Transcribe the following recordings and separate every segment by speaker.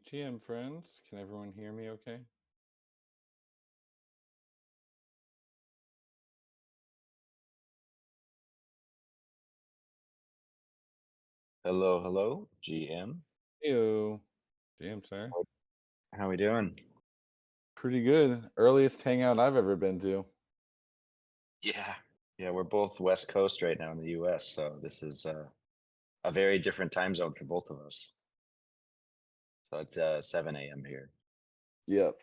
Speaker 1: GM friends, can everyone hear me okay?
Speaker 2: Hello, hello, GM.
Speaker 1: Heyo. GM, sir.
Speaker 2: How we doing?
Speaker 1: Pretty good. Earliest hangout I've ever been to.
Speaker 2: Yeah. Yeah, we're both West Coast right now in the US, so this is a very different time zone for both of us. So it's 7 a.m. here.
Speaker 1: Yep.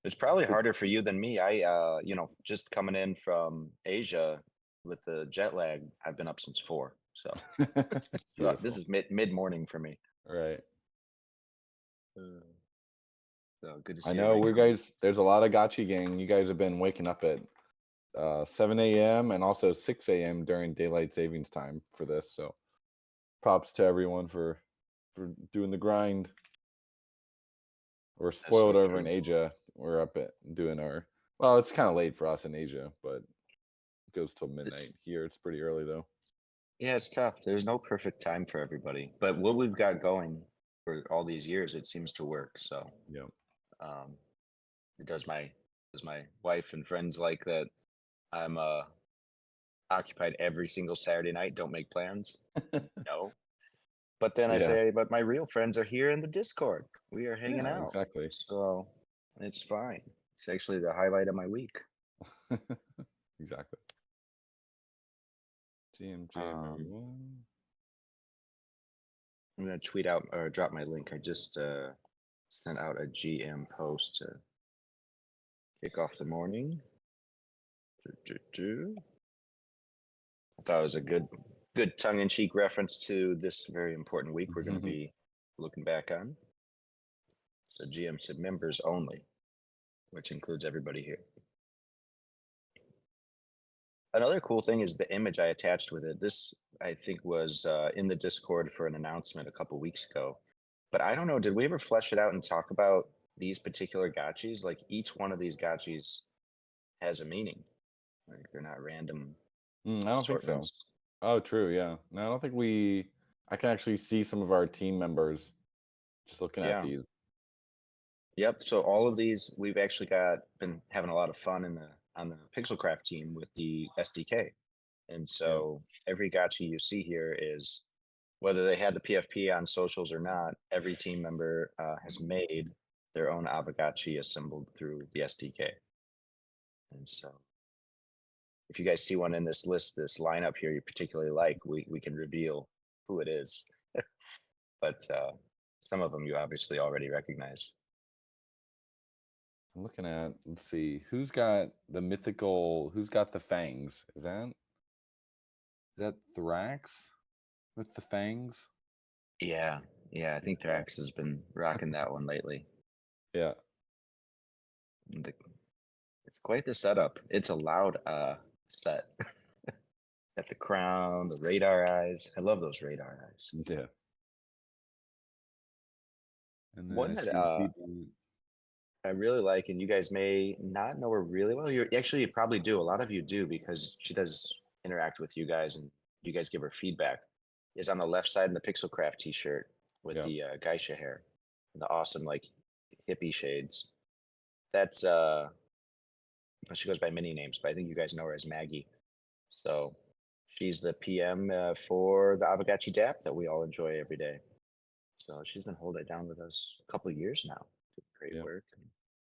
Speaker 2: It's probably harder for you than me. Just coming in from Asia with the jet lag, I've been up since 4. So this
Speaker 1: Beautiful.
Speaker 2: is mid morning for me.
Speaker 1: Right.
Speaker 2: Uh, So good to
Speaker 1: I
Speaker 2: see
Speaker 1: know
Speaker 2: everybody
Speaker 1: we
Speaker 2: come in.
Speaker 1: guys there's a lot of gotchi gang. You guys have been waking up at 7 a.m. and also 6 a.m. during daylight savings time for this. So props to everyone for doing the grind. We're
Speaker 2: That's
Speaker 1: spoiled
Speaker 2: so
Speaker 1: over in
Speaker 2: true.
Speaker 1: Asia. We're up at doing our well, it's kind of late for us in Asia, but it goes till midnight. Here it's pretty early though.
Speaker 2: Yeah, it's tough. There's no perfect time for everybody, but what we've got going for all these years, it seems to work. So
Speaker 1: Yep.
Speaker 2: um, it does my wife and friends like that. I'm occupied every single Saturday night. Don't make plans. No, but then I
Speaker 1: Yeah.
Speaker 2: say, but my real friends are here in the Discord. We are hanging
Speaker 1: Yeah,
Speaker 2: out,
Speaker 1: exactly.
Speaker 2: so it's fine. It's actually the highlight of my week.
Speaker 1: Exactly. GM,
Speaker 2: Um,
Speaker 1: everyone.
Speaker 2: I'm gonna tweet out or drop my link. I just sent out a GM post to kick off the morning. I thought it was a good tongue-in-cheek reference to this very important week we're going to be looking back on. So GM said members only, which includes everybody here. Another cool thing is the image I attached with it. This, I think, was in the Discord for an announcement a couple weeks ago. But I don't know, did we ever flesh it out and talk about these particular gotchis? Like each one of these gotchis has a meaning. Like they're not random
Speaker 1: I don't think so.
Speaker 2: assortments.
Speaker 1: Oh, true. Yeah. No, I don't think we. I can actually see some of our team members just looking at
Speaker 2: Yeah.
Speaker 1: these.
Speaker 2: Yep. So all of these, we've actually been having a lot of fun on the Pixelcraft team with the SDK. And
Speaker 1: Yeah.
Speaker 2: so every gotcha you see here is whether they had the PFP on socials or not, every team member has made their own Aavegotchi assembled through the SDK. And so if you guys see one in this list, this lineup here you particularly like, we can reveal who it is. But some of them you obviously already recognize.
Speaker 1: I'm looking at. Let's see. Who's got the mythical? Who's got the fangs? Is that Thrax with the fangs?
Speaker 2: Yeah, yeah, I think
Speaker 1: Yeah.
Speaker 2: Drax has been rocking that one lately.
Speaker 1: Yeah.
Speaker 2: The, it's quite the setup. It's a loud set. Got the crown, the radar eyes. I love those radar eyes.
Speaker 1: Yeah. And then
Speaker 2: One
Speaker 1: I
Speaker 2: that
Speaker 1: see people.
Speaker 2: I really like, and you guys may not know her really well. You probably do. A lot of you do because she does interact with you guys, and you guys give her feedback. Is on the left side in the Pixelcraft T-shirt with
Speaker 1: Yeah.
Speaker 2: the geisha hair and the awesome like hippie shades. That's she goes by many names, but I think you guys know her as Maggie. So she's the PM for the Aavegotchi DApp that we all enjoy every day. So she's been holding it down with us a couple of years now. Doing great
Speaker 1: Yeah.
Speaker 2: work.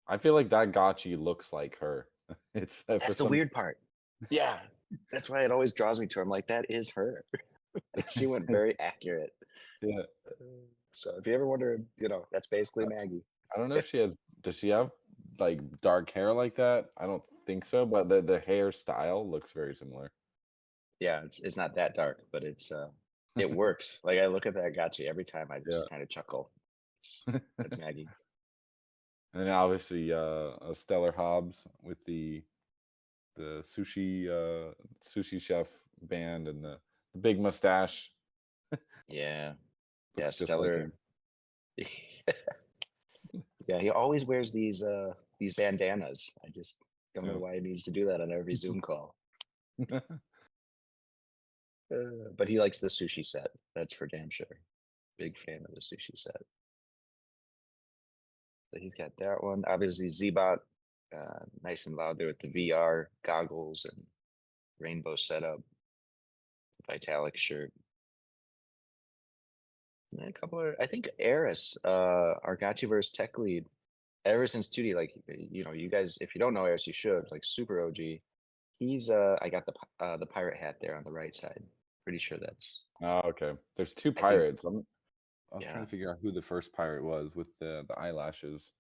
Speaker 1: I feel like that gotchi looks like her. It's for
Speaker 2: That's the
Speaker 1: some.
Speaker 2: weird part. Yeah. That's why it always draws me to her. I'm like, that is her. She went very accurate.
Speaker 1: Yeah.
Speaker 2: So if you ever wonder, that's basically Maggie.
Speaker 1: I don't know if she has does she have, like, dark hair like that? I don't think so, but the hairstyle looks very similar.
Speaker 2: Yeah, it's not that dark, but it works. Like I look at that gotcha every time I
Speaker 1: Yeah.
Speaker 2: just kind of chuckle. That's Maggie.
Speaker 1: And then obviously, Stellar Hobbs with the sushi chef band and the big mustache.
Speaker 2: Yeah. Yeah,
Speaker 1: Looks just like
Speaker 2: Stellar.
Speaker 1: him.
Speaker 2: Yeah, he always wears these bandanas. I just don't know
Speaker 1: Yeah.
Speaker 2: why he needs to do that on every Zoom call. But he likes the sushi set. That's for damn sure. Big fan of the sushi set. So he's got that one. Obviously, Zbot, nice and loud there with the VR goggles and rainbow setup, Vitalik shirt. And a couple of, I think Eris, our Gotchiverse tech lead, ever since 2D, like, you guys, if you don't know Eris, you should, like, super OG. He's, I got the pirate hat there on the right side. Pretty sure that's,
Speaker 1: Oh, okay. There's two
Speaker 2: I think,
Speaker 1: pirates. I was trying
Speaker 2: yeah.
Speaker 1: to figure out who the first pirate was with the eyelashes.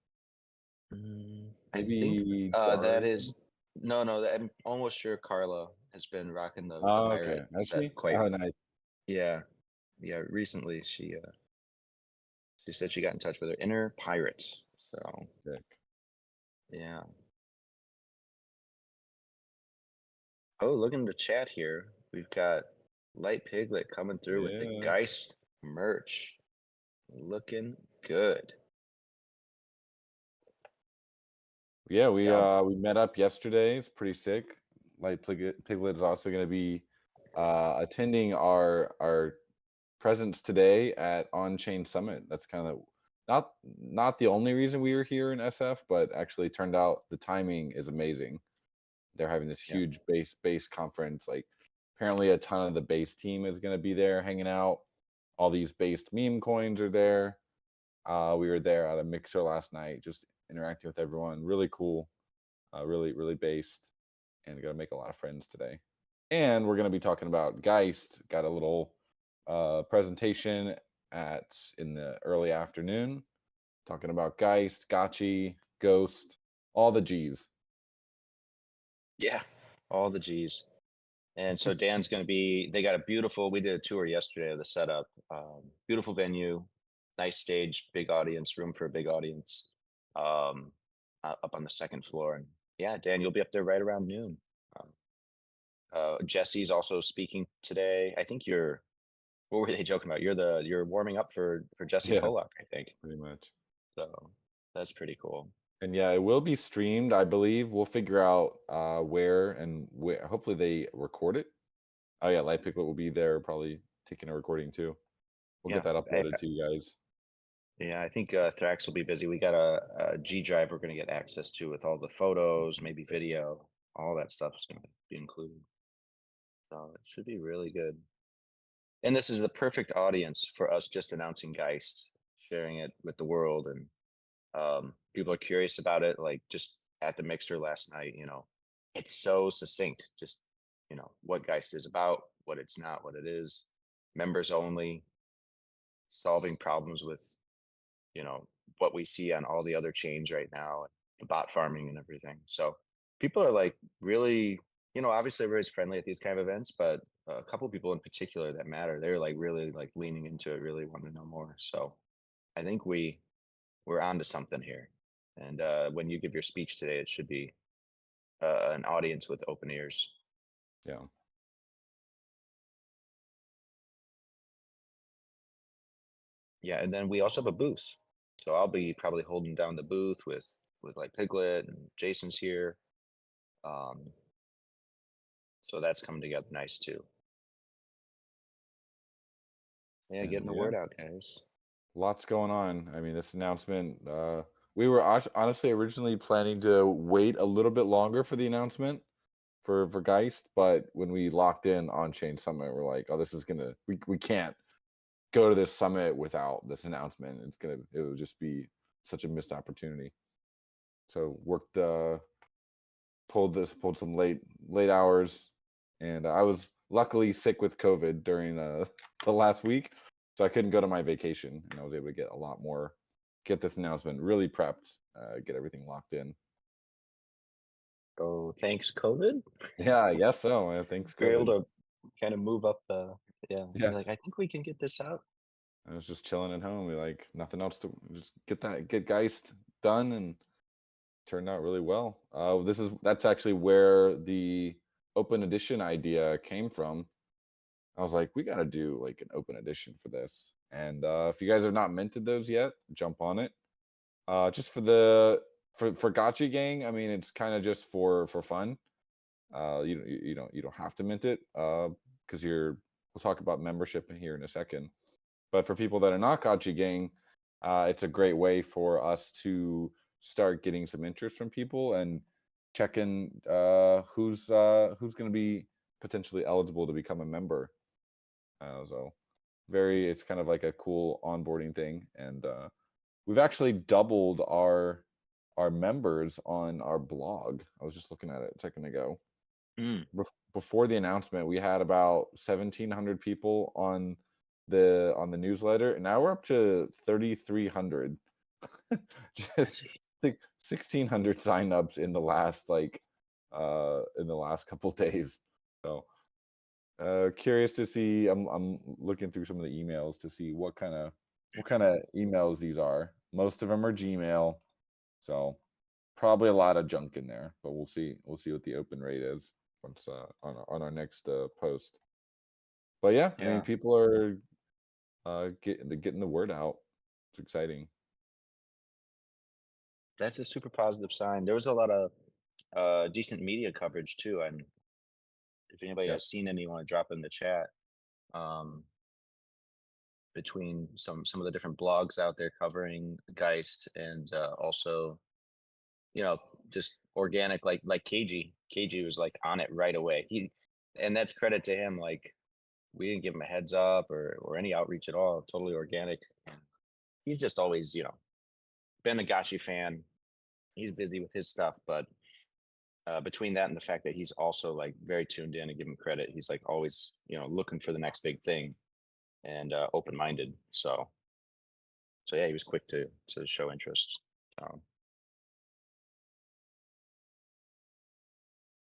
Speaker 2: I think
Speaker 1: Maybe
Speaker 2: that
Speaker 1: Daria?
Speaker 2: is no. I'm almost sure Carla has been rocking the
Speaker 1: Oh, okay.
Speaker 2: pirate
Speaker 1: I
Speaker 2: set
Speaker 1: see.
Speaker 2: quite.
Speaker 1: Oh, nice.
Speaker 2: Yeah, yeah. Recently, she said she got in touch with her inner pirate. So
Speaker 1: Sick.
Speaker 2: yeah. Oh, look in the chat here. We've got Light Piglet coming through with the
Speaker 1: Yeah.
Speaker 2: Geist merch. Looking good.
Speaker 1: Yeah,
Speaker 2: Yeah,
Speaker 1: we met up yesterday. It's pretty sick. Piglet is also going to be attending our presence today at On Chain Summit. That's kind of not the only reason we were here in SF, but actually turned out the timing is amazing. They're having this
Speaker 2: yeah.
Speaker 1: huge base conference. Like apparently a ton of the base team is going to be there hanging out. All these based meme coins are there. We were there at a mixer last night, just interacting with everyone. Really cool, really based, and gonna make a lot of friends today. And we're gonna be talking about Geist. Got a little presentation in the early afternoon, talking about Geist, Gotchi, Ghost, all the G's.
Speaker 2: Yeah, all the G's. And so Dan's going to be, they got a beautiful, we did a tour yesterday of the setup. Beautiful venue, nice stage, big audience, room for a big audience, up on the second floor. And yeah, Dan, you'll be up there right around noon. Um, Jesse's also speaking today. I think what were they joking about? You're warming up for Jesse
Speaker 1: Yeah,
Speaker 2: Pollock, I think.
Speaker 1: pretty much.
Speaker 2: So that's pretty cool.
Speaker 1: And yeah, it will be streamed, I believe. We'll figure out where and where. Hopefully, they record it. Oh yeah, Light Piglet will be there, probably taking a recording too. We'll get
Speaker 2: Yeah.
Speaker 1: that uploaded to you guys.
Speaker 2: Yeah, I think Thrax will be busy. We got a G drive we're going to get access to with all the photos, maybe video, all that stuff's going to be included. So it should be really good. And this is the perfect audience for us just announcing Geist, sharing it with the world, and people are curious about it. Like just at the mixer last night, it's so succinct. Just what Geist is about, what it's not, what it is, members only, solving problems with you know what we see on all the other chains right now, the bot farming and everything. So people are like really, obviously everybody's friendly at these kind of events, but a couple people in particular that matter, they're like really like leaning into it, really want to know more. So I think we're on to something here. And when you give your speech today, it should be an audience with open ears.
Speaker 1: Yeah.
Speaker 2: Yeah, and then we also have a booth. So I'll be probably holding down the booth with like Piglet, and Jason's here. Um, so that's coming together nice too. Yeah,
Speaker 1: And
Speaker 2: getting the
Speaker 1: yeah,
Speaker 2: word out, guys.
Speaker 1: lots going on. I mean, this announcement, we were honestly originally planning to wait a little bit longer for the announcement for Geist, but when we locked in on Chain Summit, we're like, oh, this is gonna we can't go to this summit without this announcement. It would just be such a missed opportunity. So worked pulled some late hours, and I was luckily sick with COVID during the last week, so I couldn't go to my vacation, and I was able to get this announcement really prepped, get everything locked in.
Speaker 2: Oh, thanks, COVID.
Speaker 1: Yeah, I guess so. Thanks,
Speaker 2: You're able
Speaker 1: COVID.
Speaker 2: to kind of move up the, yeah.
Speaker 1: Yeah,
Speaker 2: You're like, I think we can get this out.
Speaker 1: I was just chilling at home. We like nothing else to just get Geist done, and turned out really well. That's actually where the open edition idea came from. I was like, we got to do like an open edition for this. And if you guys have not minted those yet, jump on it. Just for Gotchi Gang, I mean, it's kind of just for fun. You don't have to mint it because we'll talk about membership in here in a second. But for people that are not Gotchi Gang, It's a great way for us to start getting some interest from people and checking who's going to be potentially eligible to become a member. So it's kind of like a cool onboarding thing, and we've actually doubled our members on our blog. I was just looking at it a second ago.
Speaker 2: Mm.
Speaker 1: Before the announcement, we had about 1,700 people on the newsletter, and now we're up to 3,300. Just
Speaker 2: Crazy.
Speaker 1: like 1,600 signups in the last couple days. So curious to see. I'm looking through some of the emails to see what kind of emails these are. Most of them are Gmail, so probably a lot of junk in there. But we'll see. We'll see what the open rate is once on our next post. But yeah, I mean,
Speaker 2: Yeah,
Speaker 1: people are getting the word out. It's exciting.
Speaker 2: that's a super positive sign. There was a lot of decent media coverage too, and if anybody
Speaker 1: Yeah.
Speaker 2: has seen any, want to drop in the chat. Um, between some of the different blogs out there covering Geist, and also, you know, just organic, like KG was like on it right away. And that's credit to him. Like, we didn't give him a heads up or any outreach at all. Totally organic. And he's just always, been a Gachi fan. He's busy with his stuff, but between that and the fact that he's also like very tuned in, and give him credit, he's like always, looking for the next big thing, and open minded. So yeah, he was quick to show interest. Um,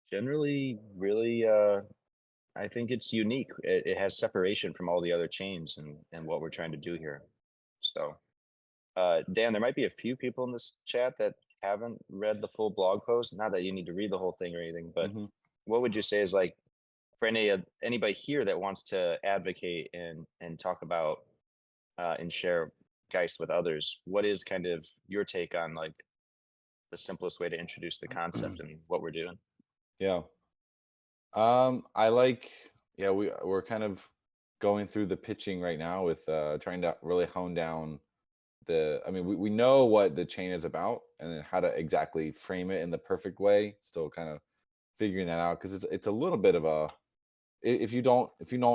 Speaker 2: Generally, really, I think it's unique. It has separation from all the other chains, and what we're trying to do here. So, Dan, there might be a few people in this chat that haven't read the full blog post. Not that you need to read the whole thing or anything, but
Speaker 1: Hmm.
Speaker 2: what would you say is like for anybody here that wants to advocate and talk about and share Geist with others? What is kind of your take on like the simplest way to introduce the concept and what we're doing?
Speaker 1: Yeah. I like. Yeah, we're kind of going through the pitching right now with trying to really hone down I mean, we know what the chain is about and then how to exactly frame it in the perfect way. Still kind of figuring that out because it's a little bit of if you don't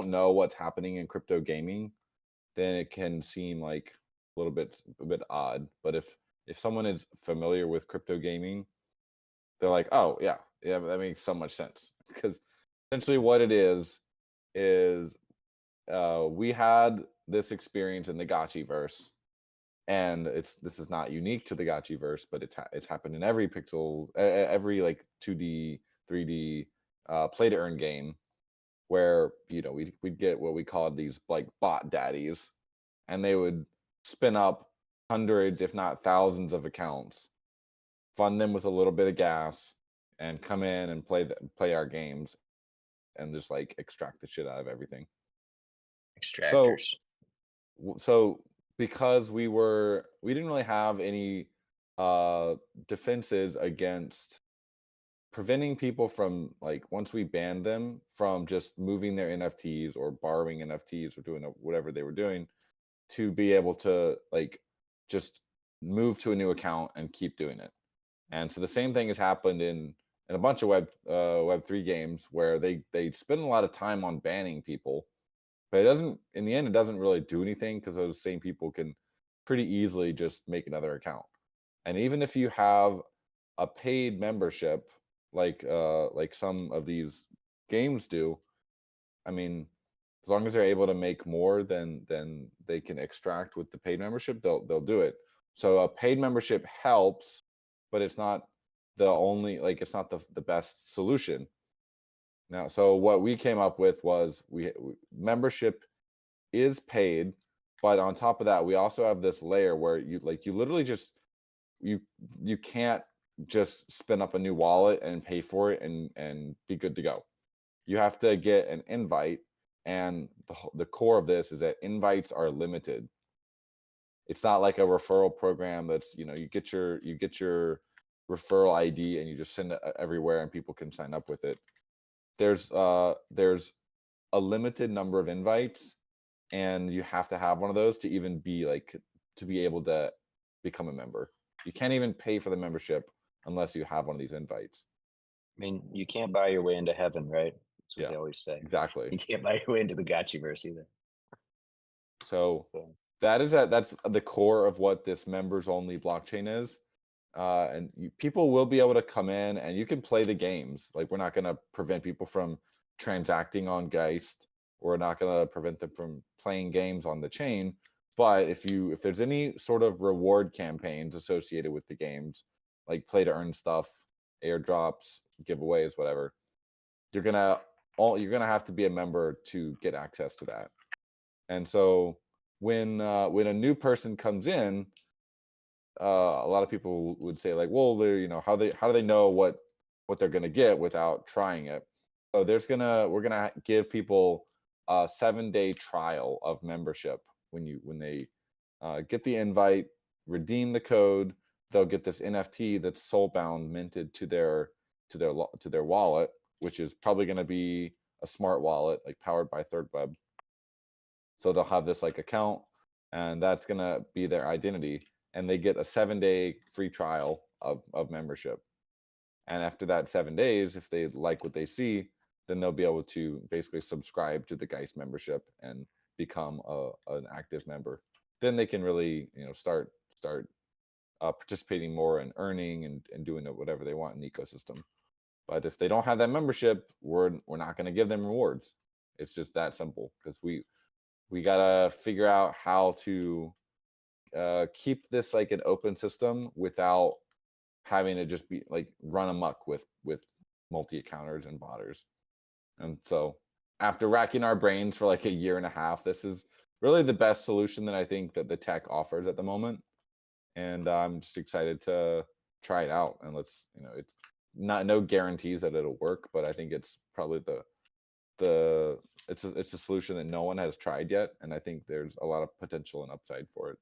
Speaker 1: know what's happening in crypto gaming, then it can seem like a bit odd. But if someone is familiar with crypto gaming, they're like, oh yeah, yeah, that makes so much sense. Because essentially what it is we had this experience in the Gotchi verse, and this is not unique to the Gotchi verse, but it's happened in every every like 2D, 3D play to earn game, where we'd get what we called these like bot daddies, and they would spin up hundreds, if not thousands, of accounts, fund them with a little bit of gas, and come in and play our games and just like extract the shit out of everything. So
Speaker 2: Extractors.
Speaker 1: so because we didn't really have any defenses against preventing people from, like, once we banned them from just moving their NFTs or borrowing NFTs or doing whatever they were doing, to be able to like just move to a new account and keep doing it. And so the same thing has happened in a bunch of Web3 games where they spend a lot of time on banning people, but it doesn't, in the end, it doesn't really do anything because those same people can pretty easily just make another account. And even if you have a paid membership, like some of these games do, I mean, as long as they're able to make more than they can extract with the paid membership, they'll do it. So a paid membership helps, but it's not it's not the best solution. Now, so what we came up with was membership is paid, but on top of that, we also have this layer where you literally just you you can't just spin up a new wallet and pay for it and be good to go. You have to get an invite, and the core of this is that invites are limited. It's not like a referral program that's, you get your referral ID and you just send it everywhere and people can sign up with it. There's a limited number of invites, and you have to have one of those to even be like to be able to become a member. You can't even pay for the membership unless you have one of these invites.
Speaker 2: I mean, you can't buy your way into heaven, right? That's what
Speaker 1: Yeah,
Speaker 2: they always say.
Speaker 1: exactly.
Speaker 2: You can't buy your way into the Gotchiverse either.
Speaker 1: So
Speaker 2: So,
Speaker 1: that's the core of what this members only blockchain is. And people will be able to come in and you can play the games. Like, we're not going to prevent people from transacting on Geist. We're not going to prevent them from playing games on the chain. But if there's any sort of reward campaigns associated with the games, like play to earn stuff, airdrops, giveaways, whatever, you're gonna have to be a member to get access to that. And so when a new person comes in, a lot of people would say like, well, they're, how do they know what they're going to get without trying it? So we're gonna give people a 7-day trial of membership. When they get the invite, redeem the code, they'll get this NFT that's soul bound minted to their wallet, which is probably going to be a smart wallet, like powered by Third Web. So they'll have this like account, and that's going to be their identity, and they get a 7-day free trial of membership. And after that 7 days, if they like what they see, then they'll be able to basically subscribe to the Geist membership and become an active member. Then they can really, start participating more and earning and doing whatever they want in the ecosystem. But if they don't have that membership, we're not going to give them rewards. It's just that simple, because we gotta figure out how to keep this like an open system without having to just be like run amok with multi-accounters and botters. And so after racking our brains for like a year and a half, this is really the best solution that I think that the tech offers at the moment. And I'm just excited to try it out. And it's no guarantees that it'll work, but I think it's probably it's a solution that no one has tried yet, and I think there's a lot of potential and upside for it.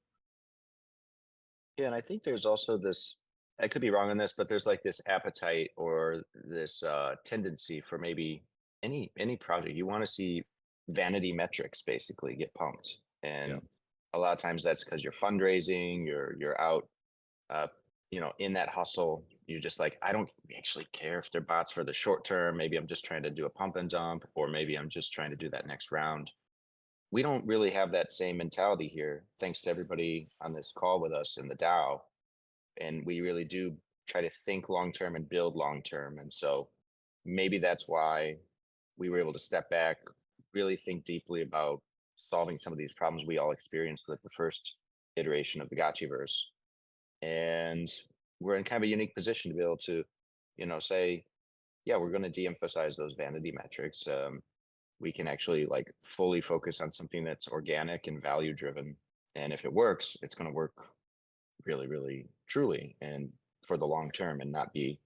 Speaker 2: yeah, and I think there's also this, I could be wrong on this, but there's like this appetite or this tendency for maybe any project. You want to see vanity metrics basically get pumped. And
Speaker 1: Yeah.
Speaker 2: a lot of times that's because you're fundraising, you're out in that hustle. You're just like, I don't actually care if they're bots for the short term. Maybe I'm just trying to do a pump and dump, or maybe I'm just trying to do that next round. We don't really have that same mentality here, thanks to everybody on this call with us in the DAO. And we really do try to think long term and build long term. And so maybe that's why we were able to step back, really think deeply about solving some of these problems we all experienced with the first iteration of the Gotchiverse. And we're in kind of a unique position to be able to, say, yeah, we're going to de-emphasize those vanity metrics. We can actually like fully focus on something that's organic and value driven. And if it works, it's going to work really, really, truly, and for the long term, and not be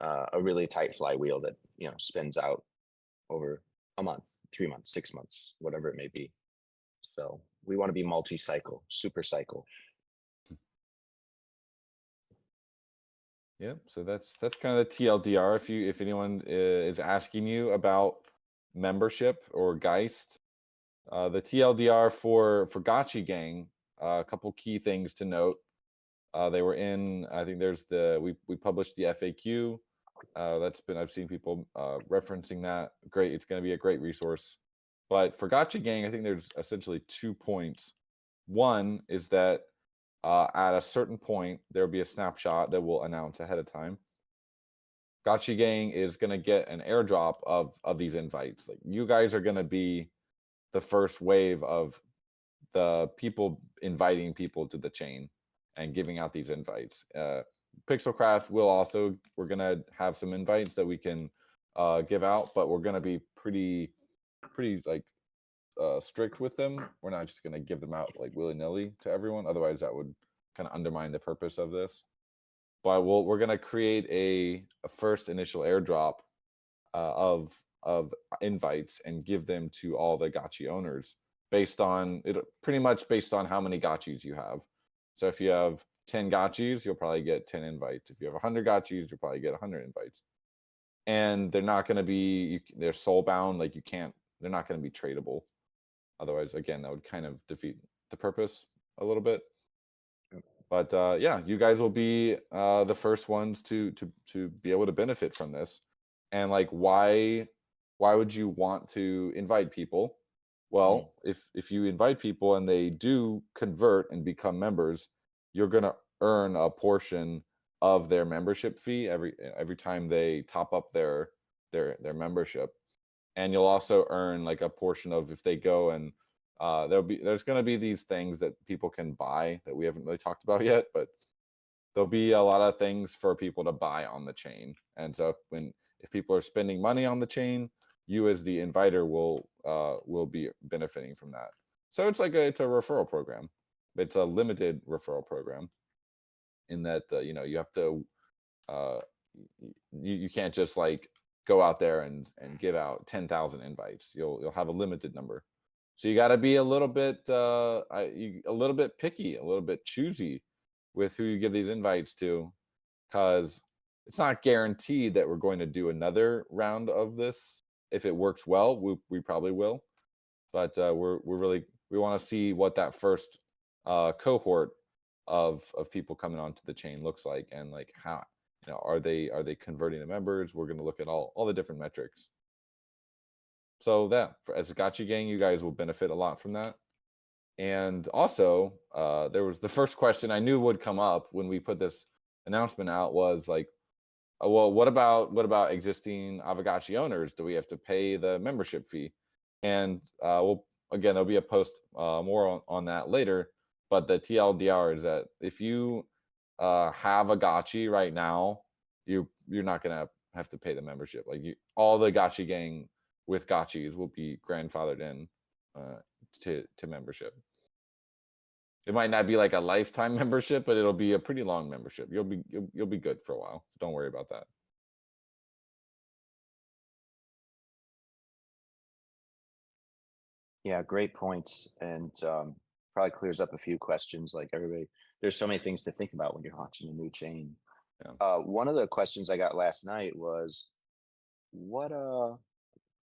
Speaker 2: a really tight flywheel that spins out over a month, 3 months, 6 months, whatever it may be. So we want to be multi-cycle, super cycle.
Speaker 1: Yep. So that's kind of the TLDR. If anyone is asking you about membership or Geist, the TLDR for Gotchi Gang, a couple key things to note. They were in. I think we published the FAQ. I've seen people referencing that. Great. It's going to be a great resource. But for Gotcha Gang, I think there's essentially 2 points. One is that at a certain point, there'll be a snapshot that we'll announce ahead of time. Gotcha Gang is going to get an airdrop of these invites. Like, you guys are going to be the first wave of the people inviting people to the chain and giving out these invites. Pixelcraft we're going to have some invites that we can give out, but we're going to be pretty like strict with them. We're not just going to give them out like willy-nilly to everyone. Otherwise that would kind of undermine the purpose of this. But we're going to create a first initial airdrop of invites and give them to all the Gotchi owners pretty much based on how many Gotchis you have. So if you have 10 Gotchis, you'll probably get 10 invites. If you have 100 Gotchis, you'll probably get 100 invites. And they're not going to be, they're soul bound. Like, they're not going to be tradable. Otherwise, again, that would kind of defeat the purpose a little bit. But yeah, you guys will be the first ones to be able to benefit from this. And like, why would you want to invite people?
Speaker 2: Mm.
Speaker 1: Well, if you invite people and they do convert and become members, you're gonna earn a portion of their membership fee every time they top up their membership. And you'll also earn like a portion of if they go and there's going to be these things that people can buy that we haven't really talked about yet, but there'll be a lot of things for people to buy on the chain. And so if people are spending money on the chain, you as the inviter will be benefiting from that. So it's a referral program. It's a limited referral program in that you have to uh, you can't just like go out there and give out 10,000 invites. You'll have a limited number. So you got to be a little bit picky, a little bit choosy with who you give these invites to, because it's not guaranteed that we're going to do another round of this. If it works well, we probably will, but we want to see what that first cohort of people coming onto the chain looks like, and like how are they converting to members. We're going to look at all the different metrics. So that as a gotcha gang, you guys will benefit a lot from that. And also, there was the first question I knew would come up when we put this announcement out was like, well, what about existing Aavegotchi owners? Do we have to pay the membership fee? And we'll again, there'll be a post more on that later. But the TLDR is that if you have a gotchi right now, you're not gonna have to pay the membership. Like all the gotchi gang with gotchis will be grandfathered in uh, to membership. It might not be like a lifetime membership, but it'll be a pretty long membership. You'll be good for a while. So don't worry about that.
Speaker 2: Yeah, great points, and probably clears up a few questions. Like everybody, there's so many things to think about when you're launching a new chain.
Speaker 1: Yeah.
Speaker 2: One of the questions I got last night was, what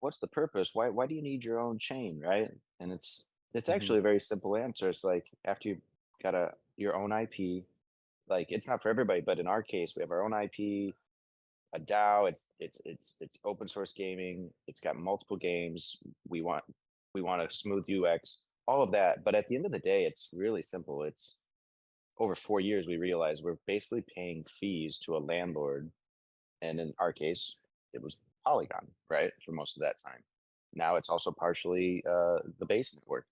Speaker 2: what's the purpose? Why do you need your own chain, right? And it's
Speaker 1: hmm
Speaker 2: actually a very simple answer. It's like after you've got your own IP, like it's not for everybody, but in our case, we have our own IP, a DAO. It's open source gaming. It's got multiple games. We want a smooth UX, all of that. But at the end of the day, it's really simple. It's over 4 years we realized we're basically paying fees to a landlord, and in our case, it was Polygon, right, for most of that time. Now it's also partially the base network.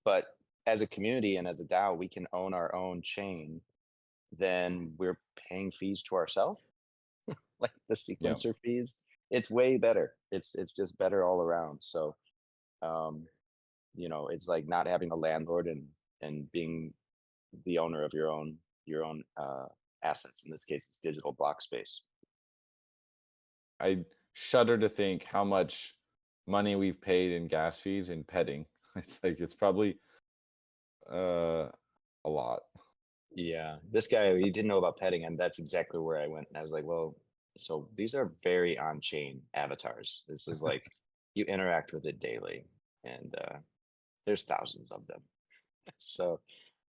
Speaker 2: But as a community and as a DAO, we can own our own chain. Then we're paying fees to ourselves, like the
Speaker 1: Yeah.
Speaker 2: sequencer fees. It's way better. It's just better all around. So um, it's like not having a landlord and being the owner of your own assets. In this case, it's digital block space.
Speaker 1: I shudder to think how much money we've paid in gas fees and petting. It's probably uh a lot.
Speaker 2: Yeah, this guy, he didn't know about petting, and that's exactly where I went. And I was like, well, so these are very on-chain avatars. This is like you interact with it daily, and there's thousands of them. So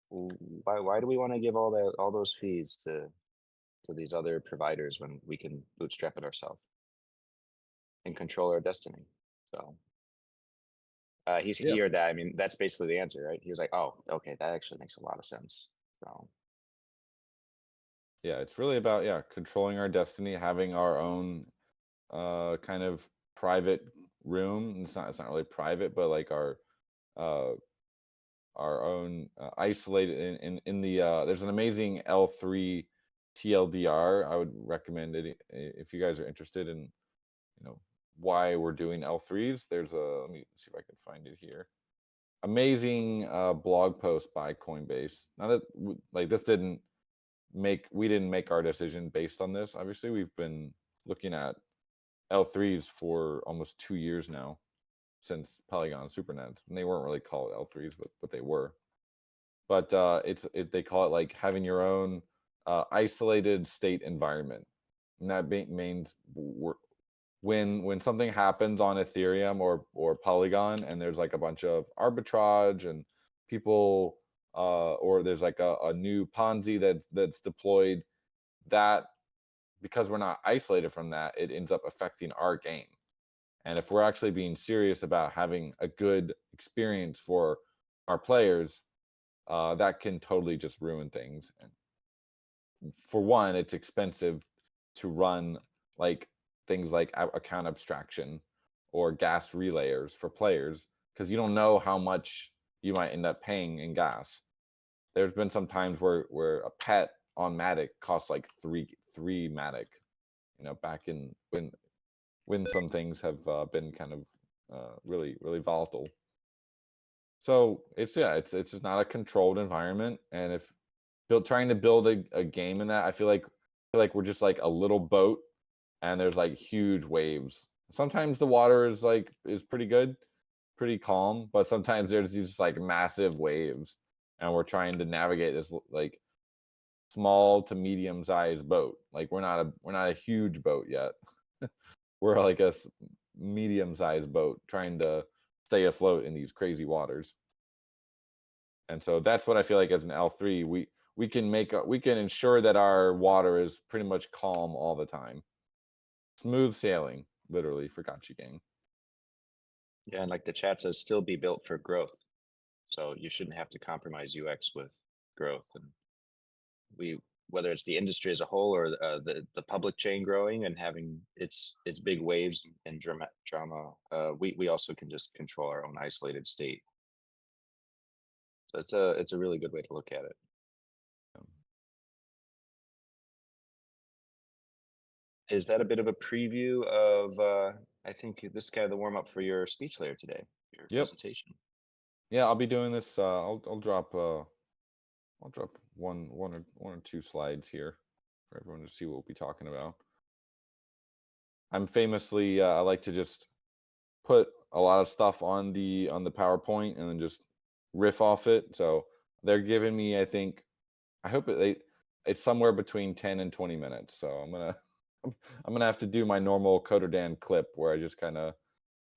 Speaker 2: why do we want to give all those fees to these other providers when we can bootstrap it ourselves and control our destiny? So he
Speaker 1: Yeah.
Speaker 2: heard that. I mean, that's basically the answer, right? He was like, oh, okay, that actually makes a lot of sense. So
Speaker 1: Yeah, it's really about controlling our destiny, having our own kind of private room. It's not really private, but like uh our own isolated in the there's an amazing L3 TLDR. I would recommend it if you guys are interested in why we're doing L3s. There's a let me see if I can find it here. Amazing blog post by Coinbase. Now that like this didn't make we didn't make our decision based on this. Obviously, we've been looking at L3s for almost 2 years now since Polygon SuperNet. And they weren't really called L3s, but they were. But they call it like having your own isolated state environment, and that means when something happens on Ethereum or Polygon, and there's like a bunch of arbitrage and people or there's like a new Ponzi that's deployed, that because we're not isolated from that, it ends up affecting our game. And if we're actually being serious about having a good experience for our players, that can totally just ruin things. And for one, it's expensive to run like things like account abstraction or gas relayers for players because you don't know how much you might end up paying in gas. There's been some times where a pet on Matic costs like three Matic. Back in when some things have been kind of really volatile. So it's just not a controlled environment, and if trying to build a game in that, I feel like we're just like a little boat, and there's like huge waves. Sometimes the water is pretty good, pretty calm, but sometimes there's these like massive waves, and we're trying to navigate this like small to medium sized boat. Like we're not a huge boat yet. We're like a medium sized boat trying to stay afloat in these crazy waters. And so that's what I feel like as an L3, we can ensure that our water is pretty much calm all the time. Smooth sailing, literally, for Gotchi Gang.
Speaker 2: Yeah, and like the chat says, still be built for growth. So you shouldn't have to compromise UX with growth. And we, whether it's the industry as a whole or the public chain growing and having its big waves and drama, we also can just control our own isolated state. So it's a really good way to look at it. Is that a bit of a preview of? I think this is kind of the warm up for your speech layer today, your
Speaker 1: Yep.
Speaker 2: presentation.
Speaker 1: Yeah, I'll be doing this. I'll drop one or two slides here for everyone to see what we'll be talking about. I'm famously I like to just put a lot of stuff on the PowerPoint and then just riff off it. So they're giving me, I hope it's somewhere between 10 and 20 minutes. So I'm gonna have to do my normal Coder Dan clip where I just kind of,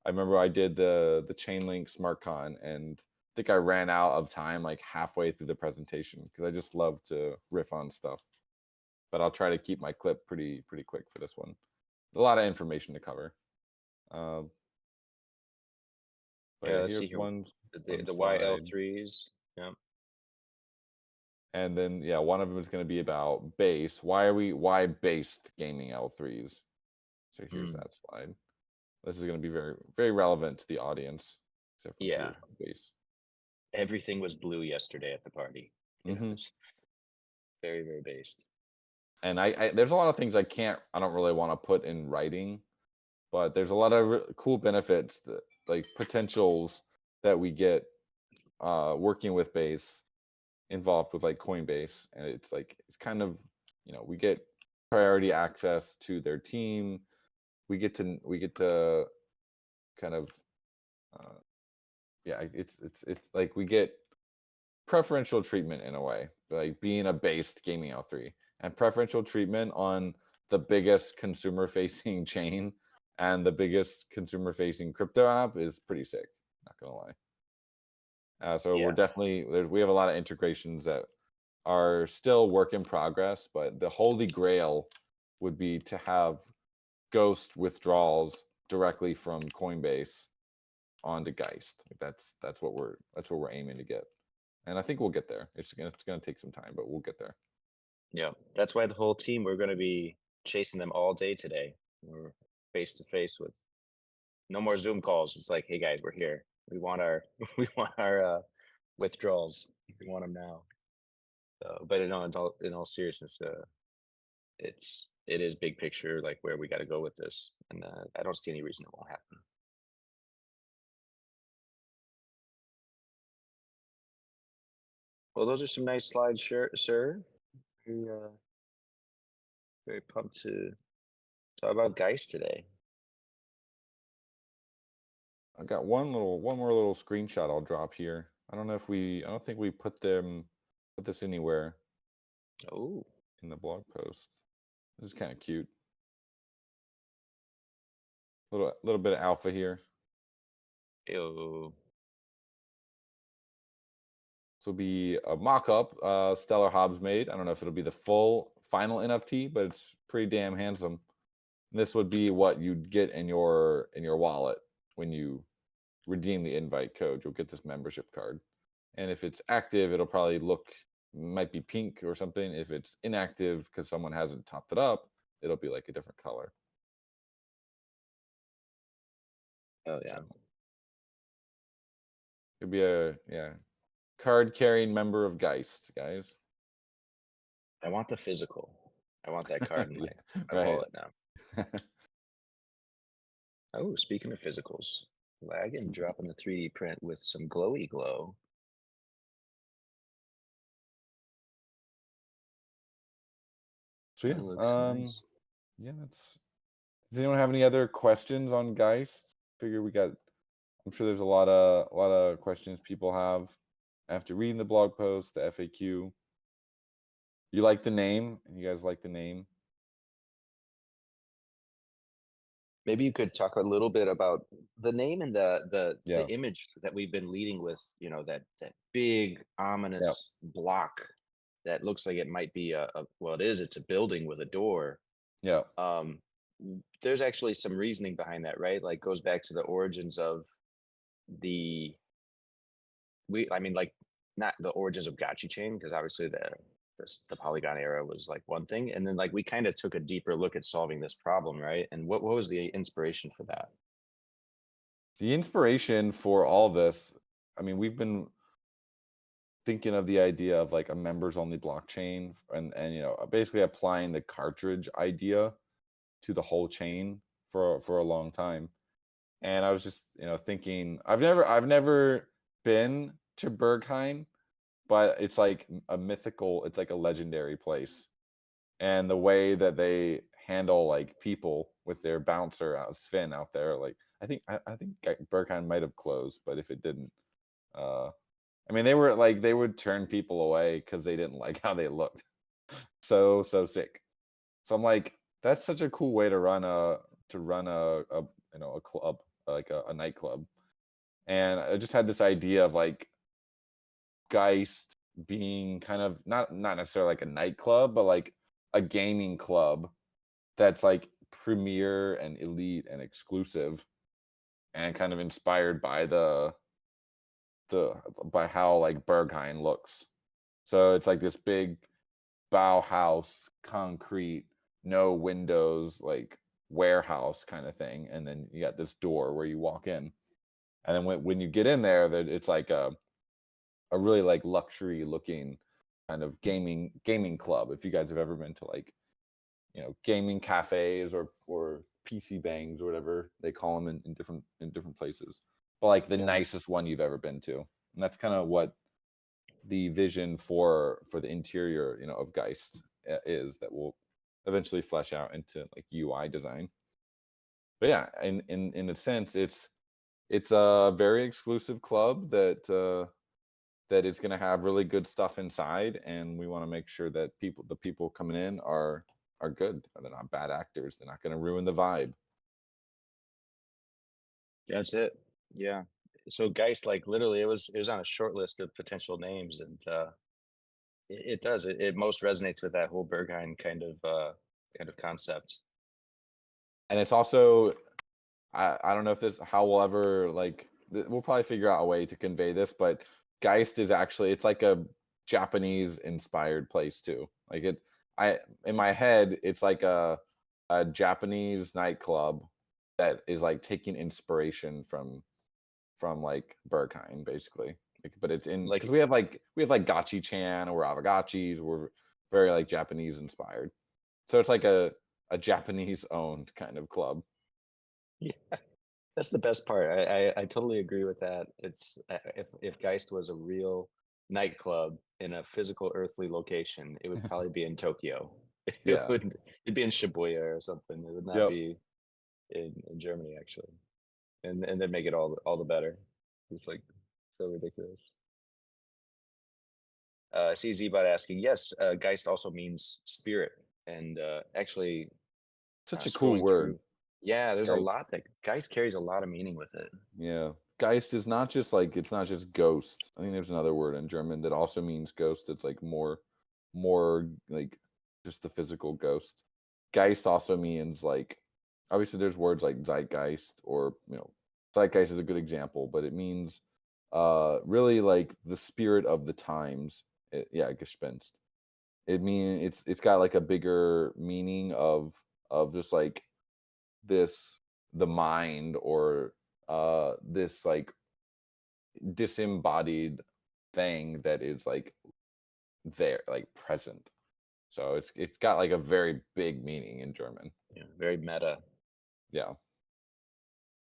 Speaker 1: I remember I did the Chainlink SmartCon, and I think I ran out of time like halfway through the presentation because I just love to riff on stuff. But I'll try to keep my clip pretty quick for this one. A lot of information to cover. But
Speaker 2: Yeah,
Speaker 1: yeah,
Speaker 2: let's see
Speaker 1: here's
Speaker 2: here.
Speaker 1: one
Speaker 2: The
Speaker 1: slide.
Speaker 2: YL3s. Yeah.
Speaker 1: And then one of them is going to be about base. Why based gaming L3s? So here's that slide. This is going to be very very relevant to the audience. Except for
Speaker 2: Yeah.
Speaker 1: here's base.
Speaker 2: Everything was blue yesterday at the party.
Speaker 1: Mm-hmm.
Speaker 2: It's very, very based.
Speaker 1: And I there's a lot of things I don't really want to put in writing, but there's a lot of cool benefits, that like potentials that we get working with base, involved with like Coinbase, and it's kind of, we get priority access to their team. We get to kind of it's like we get preferential treatment in a way, like being a based gaming L3, and preferential treatment on the biggest consumer facing chain and the biggest consumer facing crypto app is pretty sick, not gonna lie. So we're definitely we have a lot of integrations that are still work in progress, but the holy grail would be to have ghost withdrawals directly from Coinbase onto GEIST. Like that's what we're aiming to get, and I think we'll get there. It's gonna take some time, but we'll get there.
Speaker 2: Yeah, that's why the whole team, we're going to be chasing them all day today. We're face to face with no more Zoom calls. It's like, hey guys, we're here. We want our withdrawals. We want them now. But in all seriousness, it is big picture, like where we got to go with this, and I don't see any reason it won't happen. Well, those are some nice slides, sir. Very, very pumped to talk about GEIST today.
Speaker 1: I got one more little screenshot I'll drop here. I don't think we put this anywhere.
Speaker 2: Oh,
Speaker 1: in the blog post. This is kind of cute. Little bit of alpha here.
Speaker 2: ew.
Speaker 1: will be a mock-up Stellar Hobbs made. I don't know if it'll be the full final NFT, but it's pretty damn handsome. This would be what you'd get in your wallet when you redeem the invite code. You'll get this membership card, and if it's active, it'll probably might be pink or something. If it's inactive because someone hasn't topped it up, it'll be like a different color.
Speaker 2: Oh yeah.
Speaker 1: So it'd be a card carrying member of Geist, guys.
Speaker 2: I want the physical. I want that card in my,
Speaker 1: Yeah,
Speaker 2: my
Speaker 1: right.
Speaker 2: wallet now. Oh, speaking of physicals, lag and dropping the 3D print with some glowy glow.
Speaker 1: So
Speaker 2: That looks nice.
Speaker 1: yeah, that's. Does anyone have any other questions on Geist? Figure we got. I'm sure there's a lot of questions people have after reading the blog post, the FAQ. You like the name? You guys like the name?
Speaker 2: Maybe you could talk a little bit about the name and the
Speaker 1: Yeah.
Speaker 2: image that we've been leading with, that big
Speaker 1: Yeah.
Speaker 2: ominous block that looks like it might be well, it's a building with a door.
Speaker 1: Yeah.
Speaker 2: There's actually some reasoning behind that, right? Like goes back to the origins of the I mean, like, not the origins of Gotchi chain, because obviously the Polygon era was like one thing, and then like we kind of took a deeper look at solving this problem, right? And what was the inspiration for that?
Speaker 1: The inspiration for all this, I mean, we've been thinking of the idea of like a members only blockchain and basically applying the cartridge idea to the whole chain for a long time. And I was just, thinking I've never been to Berghain, but it's like it's like a legendary place. And the way that they handle like people with their bouncer Sven out there, like I think Berghain might have closed, but if it didn't, uh I mean, they would turn people away because they didn't like how they looked. So sick. So I'm like, that's such a cool way to run a club, like a nightclub. And I just had this idea of like Geist being kind of not necessarily like a nightclub, but like a gaming club that's like premier and elite and exclusive and kind of inspired by by how like Berghain looks. So it's like this big Bauhaus, concrete, no windows, like warehouse kind of thing. And then you got this door where you walk in. And then when you get in there, that it's like a really like luxury looking kind of gaming club. If you guys have ever been to like, gaming cafes or PC bangs or whatever they call them in different places. But like the
Speaker 2: Yeah.
Speaker 1: nicest one you've ever been to. And that's kind of what the vision for the interior of Geist is, that will eventually flesh out into like UI design. But yeah, in a sense, it's a very exclusive club that is going to have really good stuff inside, and we want to make sure that the people coming in are good. They're not bad actors. They're not going to ruin the vibe.
Speaker 2: That's it. Yeah. So Geist, like literally, it was on a short list of potential names, and it does. It most resonates with that whole Berghain kind of concept.
Speaker 1: And it's also, I don't know if this how we'll ever like we'll probably figure out a way to convey this, but Geist is actually, it's like a Japanese inspired place too. Like I in my head it's like a Japanese nightclub that is like taking inspiration from like Berghain basically. Like, but it's in
Speaker 2: Like
Speaker 1: because we have like Gotchi Chan or Aavegotchis. We're very like Japanese inspired. So it's like a Japanese owned kind of club.
Speaker 2: yeah, that's the best part. I totally agree with that. It's if Geist was a real nightclub in a physical earthly location, it would probably be in Tokyo. It
Speaker 1: Yeah.
Speaker 2: would it'd be in Shibuya or something. It would not
Speaker 1: Yep.
Speaker 2: be in Germany actually. And then make it all the better. It's like so ridiculous. I see Zbot asking, yes, Geist also means spirit. And actually,
Speaker 1: Such a cool
Speaker 2: scrolling
Speaker 1: word.
Speaker 2: through, yeah, there's a
Speaker 1: Right.
Speaker 2: lot that Geist carries a lot of meaning with it.
Speaker 1: Yeah. Geist is not just like it's not just ghost. I think there's another word in German that also means ghost. It's like more like just the physical ghost. Geist also means like obviously there's words like zeitgeist or zeitgeist is a good example, but it means really like the spirit of the times. Yeah, Gespenst. It's got like a bigger meaning of just like this the mind or this like disembodied thing that is like there like present, so it's got like a very big meaning in German.
Speaker 2: Yeah, very meta.
Speaker 1: Yeah,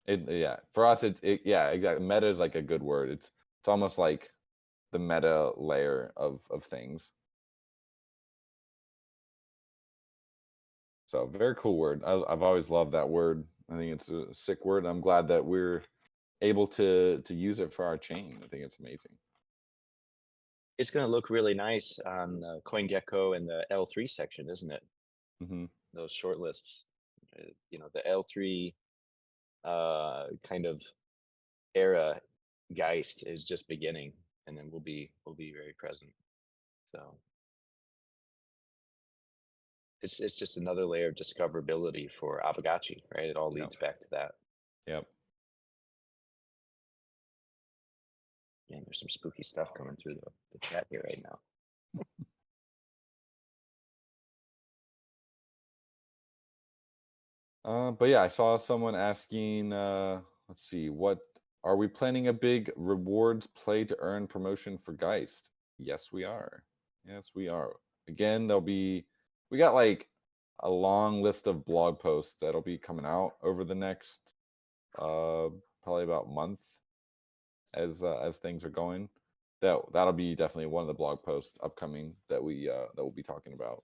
Speaker 1: yeah, for us yeah, exactly, meta is like a good word. It's almost like the meta layer of things. So very cool word. I've always loved that word. I think it's a sick word. I'm glad that we're able to use it for our chain. I think it's amazing.
Speaker 2: It's going to look really nice on CoinGecko and the L3 section, isn't it?
Speaker 1: Hmm.
Speaker 2: Those short lists. The L3 kind of era Geist is just beginning, and then we'll be very present. So it's just another layer of discoverability for Aavegotchi, right? It all
Speaker 1: Yep.
Speaker 2: leads back to that.
Speaker 1: Yep.
Speaker 2: Man, there's some spooky stuff coming through the chat here right now.
Speaker 1: But yeah, I saw someone asking, let's see, what are we planning a big rewards play to earn promotion for Geist? Yes, we are. Yes, we are. Again, we got like a long list of blog posts that'll be coming out over the next probably about month as things are going. That'll be definitely one of the blog posts upcoming that we'll be talking about.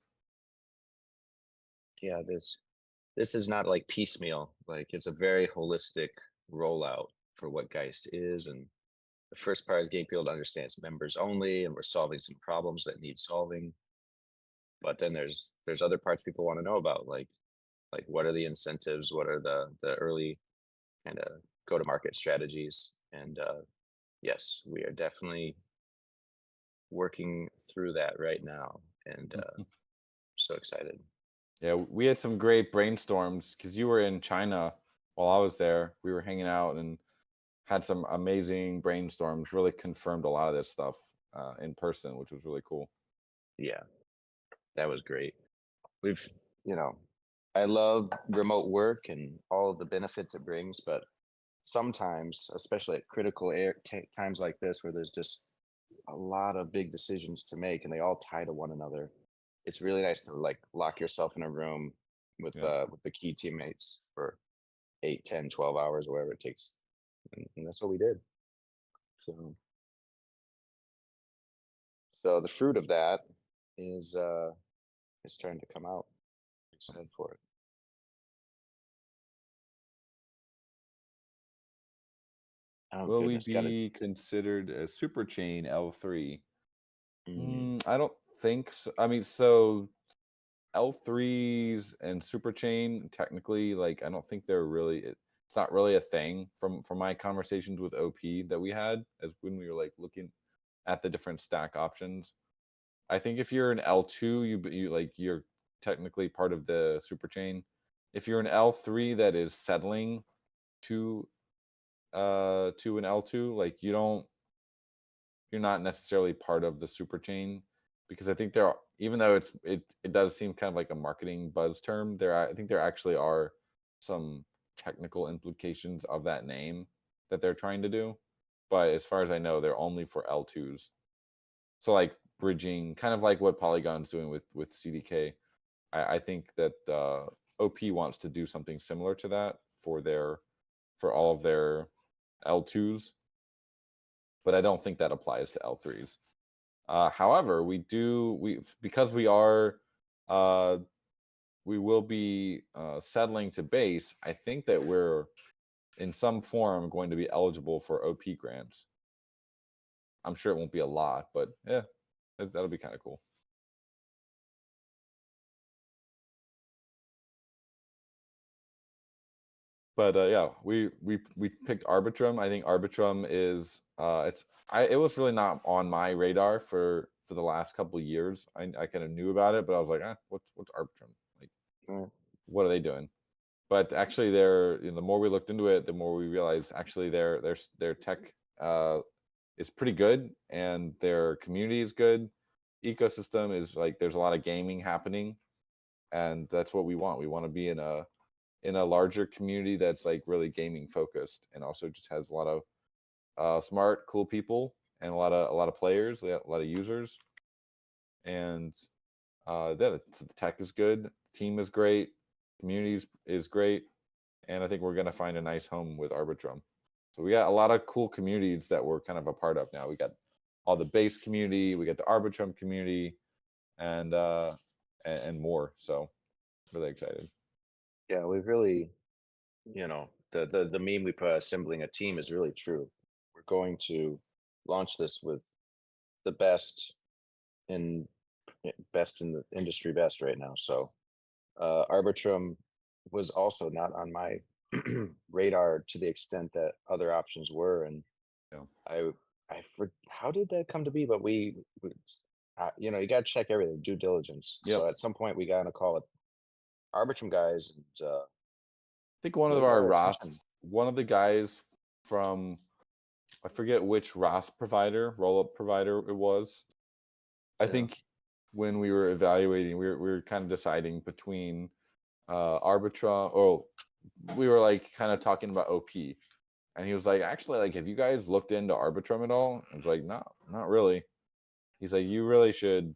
Speaker 2: Yeah, this is not like piecemeal. Like it's a very holistic rollout for what Geist is. And the first part is getting people to understand it's members only, and we're solving some problems that need solving. But then there's other parts people want to know about, like what are the incentives, what are the early kind of go to market strategies. And yes, we are definitely working through that right now, and so excited.
Speaker 1: Yeah, we had some great brainstorms because you were in China while I was there. We were hanging out and had some amazing brainstorms. Really confirmed a lot of this stuff in person, which was really cool.
Speaker 2: Yeah, that was great. We've, you know, I love remote work and all of the benefits it brings, but sometimes, especially at critical times like this, where there's just a lot of big decisions to make and they all tie to one another, it's really nice to like lock yourself in a room
Speaker 1: Yeah.
Speaker 2: with the key teammates for 8, 10, 12 hours, whatever it takes. And that's what we did. So, so the fruit of that is starting to come out. Excited for it. Oh
Speaker 1: Will we
Speaker 2: goodness, got it.
Speaker 1: be considered a super chain L3?
Speaker 2: Mm,
Speaker 1: I don't think so. I mean, so L3s and super chain technically, like, I don't think they're really. It's not really a thing from my conversations with OP that we had as when we were like looking at the different stack options. I think if you're an L2, you're technically part of the super chain. If you're an L3 that is settling to to an L2, like you're not necessarily part of the super chain because I think there are, even though it does seem kind of like a marketing buzz term, I think there actually are some technical implications of that name that they're trying to do. But as far as I know, they're only for L2s. So like bridging, kind of like what Polygon's doing with CDK. I think that OP wants to do something similar to that for all of their L2s, but I don't think that applies to L3s. However, we because uh, we will be settling to base. I think that we're in some form going to be eligible for OP grants. I'm sure it won't be a lot, but yeah, that'll be kind of cool. But yeah, we picked Arbitrum. I think Arbitrum is it was really not on my radar for the last couple of years. I kind of knew about it, but I was like, what's Arbitrum? Like,
Speaker 2: Mm.
Speaker 1: what are they doing? But actually, the more we looked into it, the more we realized actually their tech is pretty good, and their community is good. Ecosystem is like there's a lot of gaming happening, and that's what we want. We want to be in a larger community that's like really gaming focused, and also just has a lot of smart, cool people, and a lot of players, a lot of users, and the tech is good, the team is great, community is great, and I think we're gonna find a nice home with Arbitrum. So we got a lot of cool communities that we're kind of a part of now. We got all the base community, we got the Arbitrum community, and and more. So really excited.
Speaker 2: Yeah, we've really, the meme we put assembling a team is really true. We're going to launch this with the in best in the industry best right now. So Arbitrum was also not on my radar to the extent that other options were, and
Speaker 1: Yeah.
Speaker 2: how did that come to be? But you got to check everything, due diligence.
Speaker 1: Yep.
Speaker 2: So at some point we got on a call with Arbitrum guys, and
Speaker 1: I think one of
Speaker 2: really got
Speaker 1: our
Speaker 2: our attention.
Speaker 1: One of the guys from, I forget which ROS provider, roll up provider it was. I
Speaker 2: Yeah.
Speaker 1: think when we were evaluating, we were kind of deciding between Arbitra. Oh, we were like kind of talking about OP, and he was like, actually, like, have you guys looked into Arbitrum at all? I was like, no, not really. He's like, you really should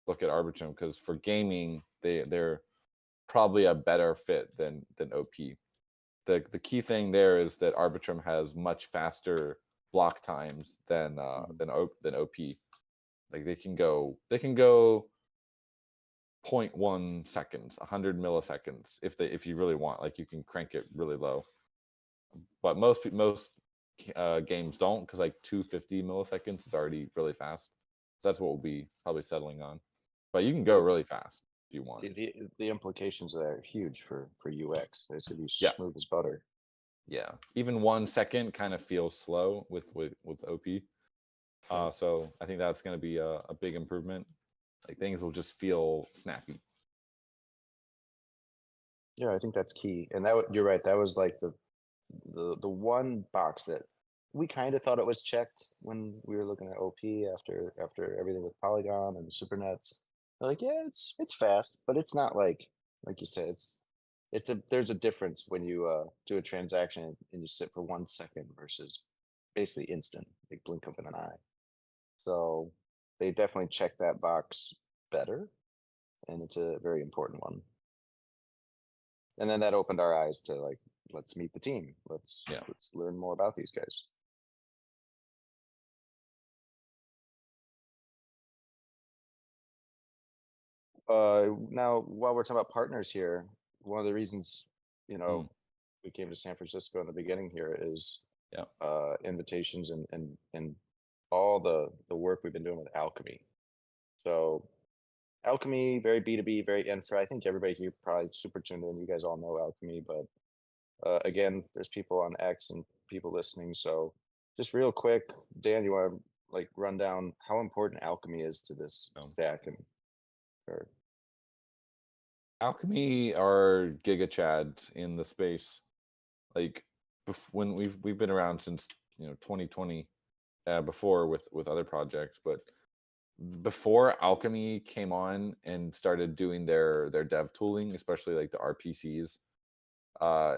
Speaker 1: look at Arbitrum because for gaming, they're probably a better fit than OP. The key thing there is that Arbitrum has much faster block times
Speaker 2: Mhm.
Speaker 1: than OP. Like they can go 0.1 seconds, 100 milliseconds if you really want. Like you can crank it really low. But most games don't, because like 250 milliseconds is already really fast. So that's what we'll be probably settling on. But you can go
Speaker 2: The,
Speaker 1: really fast if you want.
Speaker 2: the implications of that are huge for UX. It's gonna be
Speaker 1: Yeah.
Speaker 2: smooth as butter.
Speaker 1: Yeah. Even 1 second kind of feels slow with OP.
Speaker 2: Yeah.
Speaker 1: So I think that's going to be a big improvement. Like things will just feel snappy.
Speaker 2: Yeah, I think that's key. And you're right. That was like the one box that we kind of thought it was checked when we were looking at OP after everything with Polygon and SuperNets. They're like, yeah, it's fast, but it's not like you said, there's a difference when you do a transaction and you sit for 1 second versus basically instant, like blink of an eye. So they definitely check that box better, and it's a very important one. And then that opened our eyes to like, let's meet the team.
Speaker 1: Yeah.
Speaker 2: Let's learn more about these guys. Now, while we're talking about partners here, one of the reasons you know
Speaker 1: Mm,
Speaker 2: we came to San Francisco in the beginning here is
Speaker 1: yeah.
Speaker 2: invitations and all the work we've been doing with Alchemy. So Alchemy, very B2B, very infra. I think everybody here probably super tuned in. You guys all know Alchemy, but again, there's people on X and people listening. So just real quick, Dan, you want to like run down how important Alchemy is to this
Speaker 1: So
Speaker 2: stack and or
Speaker 1: Alchemy are giga chads in the space. Like when we've been around since 2020, before with other projects, but before Alchemy came on and started doing their dev tooling, especially like the RPCs, uh,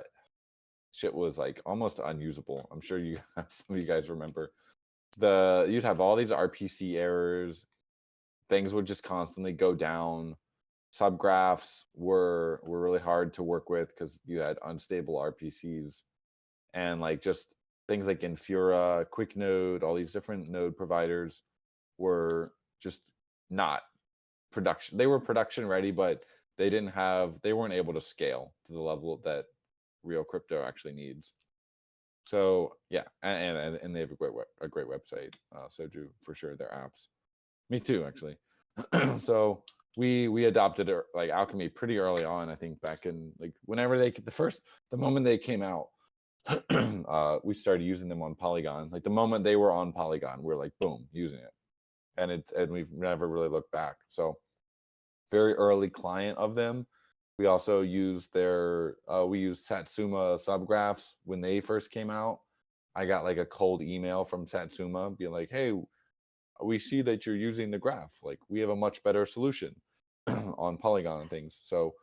Speaker 1: shit was like almost unusable. I'm sure you some of you guys remember you'd have all these RPC errors. Things would just constantly go down. Subgraphs were really hard to work with because you had unstable RPCs, and like just things like Infura, QuickNode, all these different node providers were just not production. They were production ready, but they weren't able to scale to the level that real crypto actually needs. So yeah, and they have a great website, Soju for sure. Their apps, me too actually. So we adopted like Alchemy pretty early on. I think back in like whenever the moment they came out, we started using them on Polygon. Like the moment they were on Polygon, we're like boom, using it, and we've never really looked back. So very early client of them. We also used we used Satsuma subgraphs when they first came out. I got like a cold email from Satsuma being like, "Hey, we see that you're using the graph. Like we have a much better solution on Polygon and things." So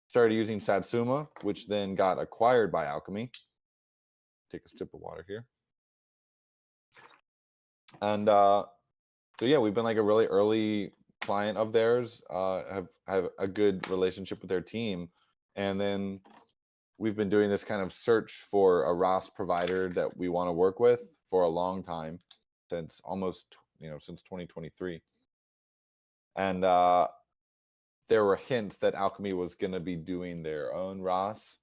Speaker 1: started using Satsuma, which then got acquired by Alchemy. Take a sip of water here. And so yeah, we've been like a really early client of theirs. Have a good relationship with their team, and then we've been doing this kind of search for a ROS provider that we want to work with for a long time, since almost since 2023. And there were hints that Alchemy was going to be doing their own ROS.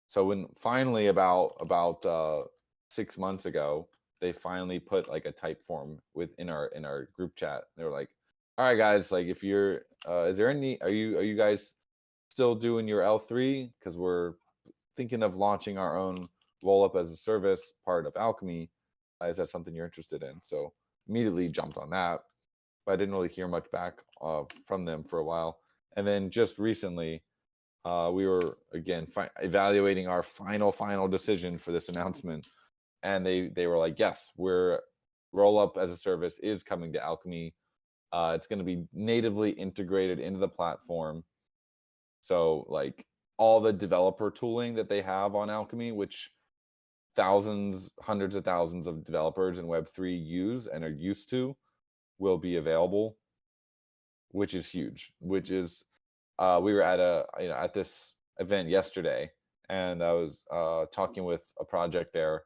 Speaker 1: So when finally about 6 months ago, they finally put like a type form within our group chat. They were like, "All right, guys, like if you're, is there any? Are you guys still doing your L3? Because we're thinking of launching our own roll up as a service part of Alchemy. Is that something you're interested in?" So immediately jumped on that, but I didn't really hear much back from them for a while. And then just recently, we were again evaluating our final decision for this announcement, and they were like, "Yes, we're roll up as a service is coming to Alchemy. It's going to be natively integrated into the platform. So like all the developer tooling that they have on Alchemy, which thousands, hundreds of thousands of developers in Web3 use and are used to, will be available, which is huge. Which is we were at at this event yesterday, and I was talking with a project there,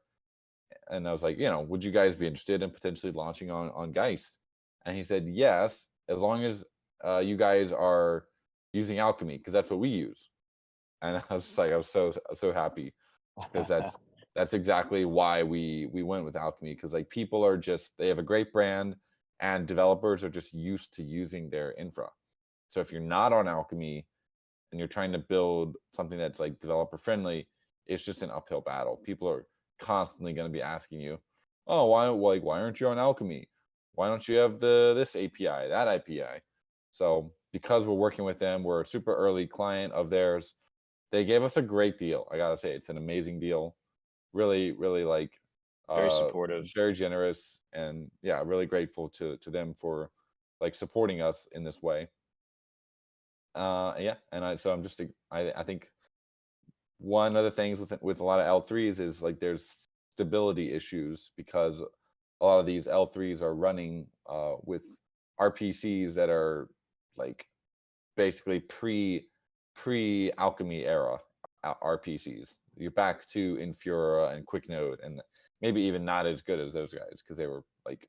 Speaker 1: and I was like, would you guys be interested in potentially launching on Geist? And he said yes, as long as you guys are using Alchemy, because that's what we use. And I was just like, I was so happy, because that's exactly why we went with Alchemy, because like people are just, they have a great brand, and developers are just used to using their infra. So if you're not on Alchemy and you're trying to build something that's like developer friendly, it's just an uphill battle. People are constantly going to be asking you, "Oh, why aren't you on Alchemy? Why don't you have this API, that API?" So because we're working with them, we're a super early client of theirs. They gave us a great deal. I gotta say, it's an amazing deal. Really, really like
Speaker 2: Very supportive.
Speaker 1: very generous, and yeah, really grateful to them for like supporting us in this way. Yeah, and so I'm just I think one of the things with a lot of L3s is like there's stability issues, because a lot of these L3s are running with RPCs that are like basically pre Alchemy era RPCs. You're back to Infura and QuickNode, and maybe even not as good as those guys, because they were like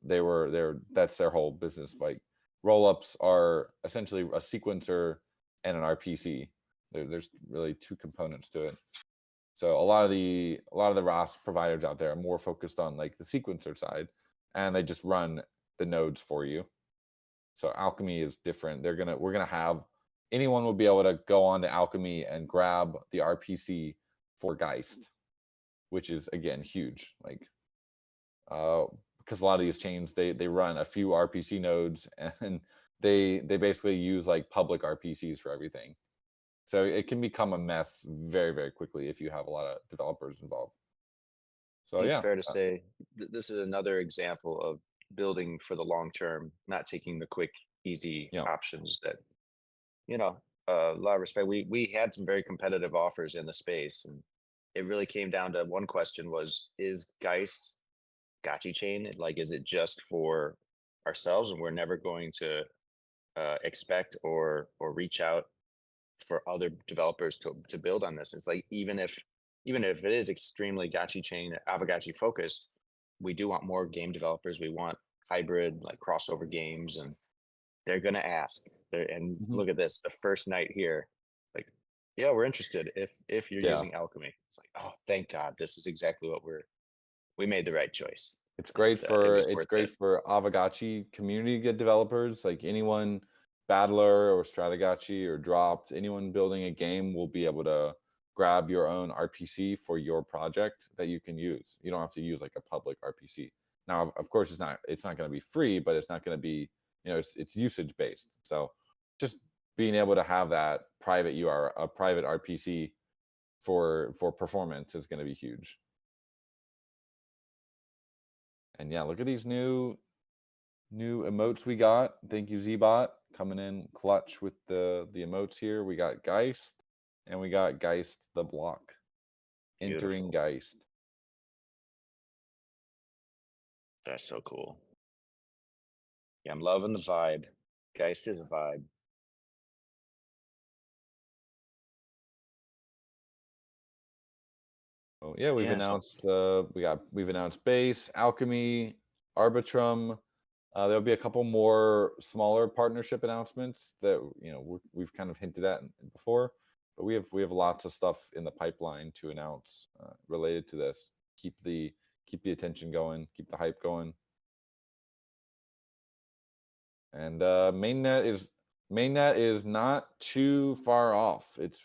Speaker 1: they're that's their whole business. Like rollups are essentially a sequencer and an RPC. There's really two components to it. So a lot of the ROS providers out there are more focused on like the sequencer side, and they just run the nodes for you. So Alchemy is different. We're gonna have anyone will be able to go on to Alchemy and grab the RPC for Geist, which is again huge. Like because a lot of these chains they run a few RPC nodes, and they basically use like public RPCs for everything. So it can become a mess very, very quickly if you have a lot of developers involved.
Speaker 2: I
Speaker 1: So
Speaker 2: think it's
Speaker 1: yeah,
Speaker 2: fair to say this is another example of building for the long term, not taking the quick, easy
Speaker 1: yeah,
Speaker 2: options that, a lot of respect. We had some very competitive offers in the space, and it really came down to one question was, is Geist Gotchi chain, like, is it just for ourselves and we're never going to expect or reach out for other developers to build on this? It's like even if it is extremely Gotchi chain, Aavegotchi focused, we do want more game developers. We want hybrid, like crossover games, and they're gonna ask. And
Speaker 1: hmm
Speaker 2: look at this, the first night here, like, yeah, we're interested if you're
Speaker 1: yeah.
Speaker 2: using Alchemy. It's like, oh, thank God, this is exactly what we made the right choice,
Speaker 1: It's
Speaker 2: and
Speaker 1: great
Speaker 2: it
Speaker 1: for
Speaker 2: was worth it.
Speaker 1: Aavegotchi community good developers, like anyone Battler or Strategachi or Dropped, anyone building a game will be able to grab your own RPC for your project that you can use. You don't have to use like a public RPC. Now, of course, it's not going to be free, but it's not going to be, it's usage based. So just being able to have that private a private RPC for performance is going to be huge. And yeah, look at these new emotes we got. Thank you, Zbot, coming in clutch with the emotes here. We got Geist and we got Geist the block. Entering
Speaker 2: Beautiful.
Speaker 1: Geist.
Speaker 2: That's so cool. Yeah, I'm loving the vibe. Geist is a vibe.
Speaker 1: Oh yeah, we've
Speaker 2: Yeah, so
Speaker 1: announced we've announced Base, Alchemy, Arbitrum. There'll be a couple more smaller partnership announcements that we've kind of hinted at before, but we have lots of stuff in the pipeline to announce related to this. Keep the attention going, keep the hype going. And mainnet is not too far off. It's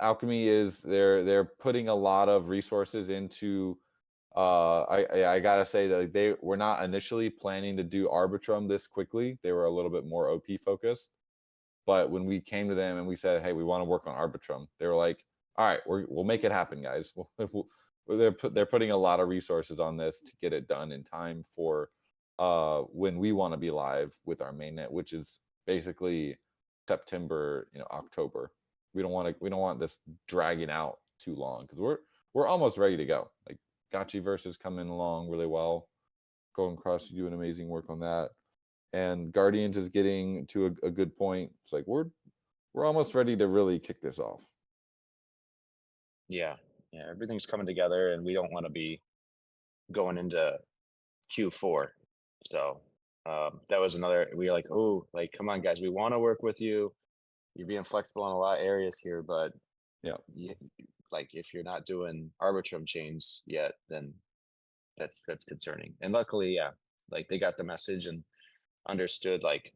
Speaker 1: Alchemy is they're putting a lot of resources into I gotta say that they were not initially planning to do Arbitrum this quickly. They were a little bit more OP focused. But when we came to them and we said, "Hey, we want to work on Arbitrum," they were like, "All right, we'll make it happen, guys." They're putting a lot of resources on this to get it done in time for when we want to be live with our mainnet, which is basically September, October. We don't want this dragging out too long because we're almost ready to go. Like Gotchi versus coming along really well. Golden Cross, you do an amazing work on that, and Guardians is getting to a good point. It's like we're almost ready to really kick this off.
Speaker 2: yeah, everything's coming together, and we don't want to be going into Q4. So that was another. We were like, oh, like come on, guys, we want to work with you. You're being flexible in a lot of areas here, but
Speaker 1: Yeah,
Speaker 2: like if you're not doing Arbitrum chains yet, then that's concerning. And luckily, yeah, like they got the message and understood like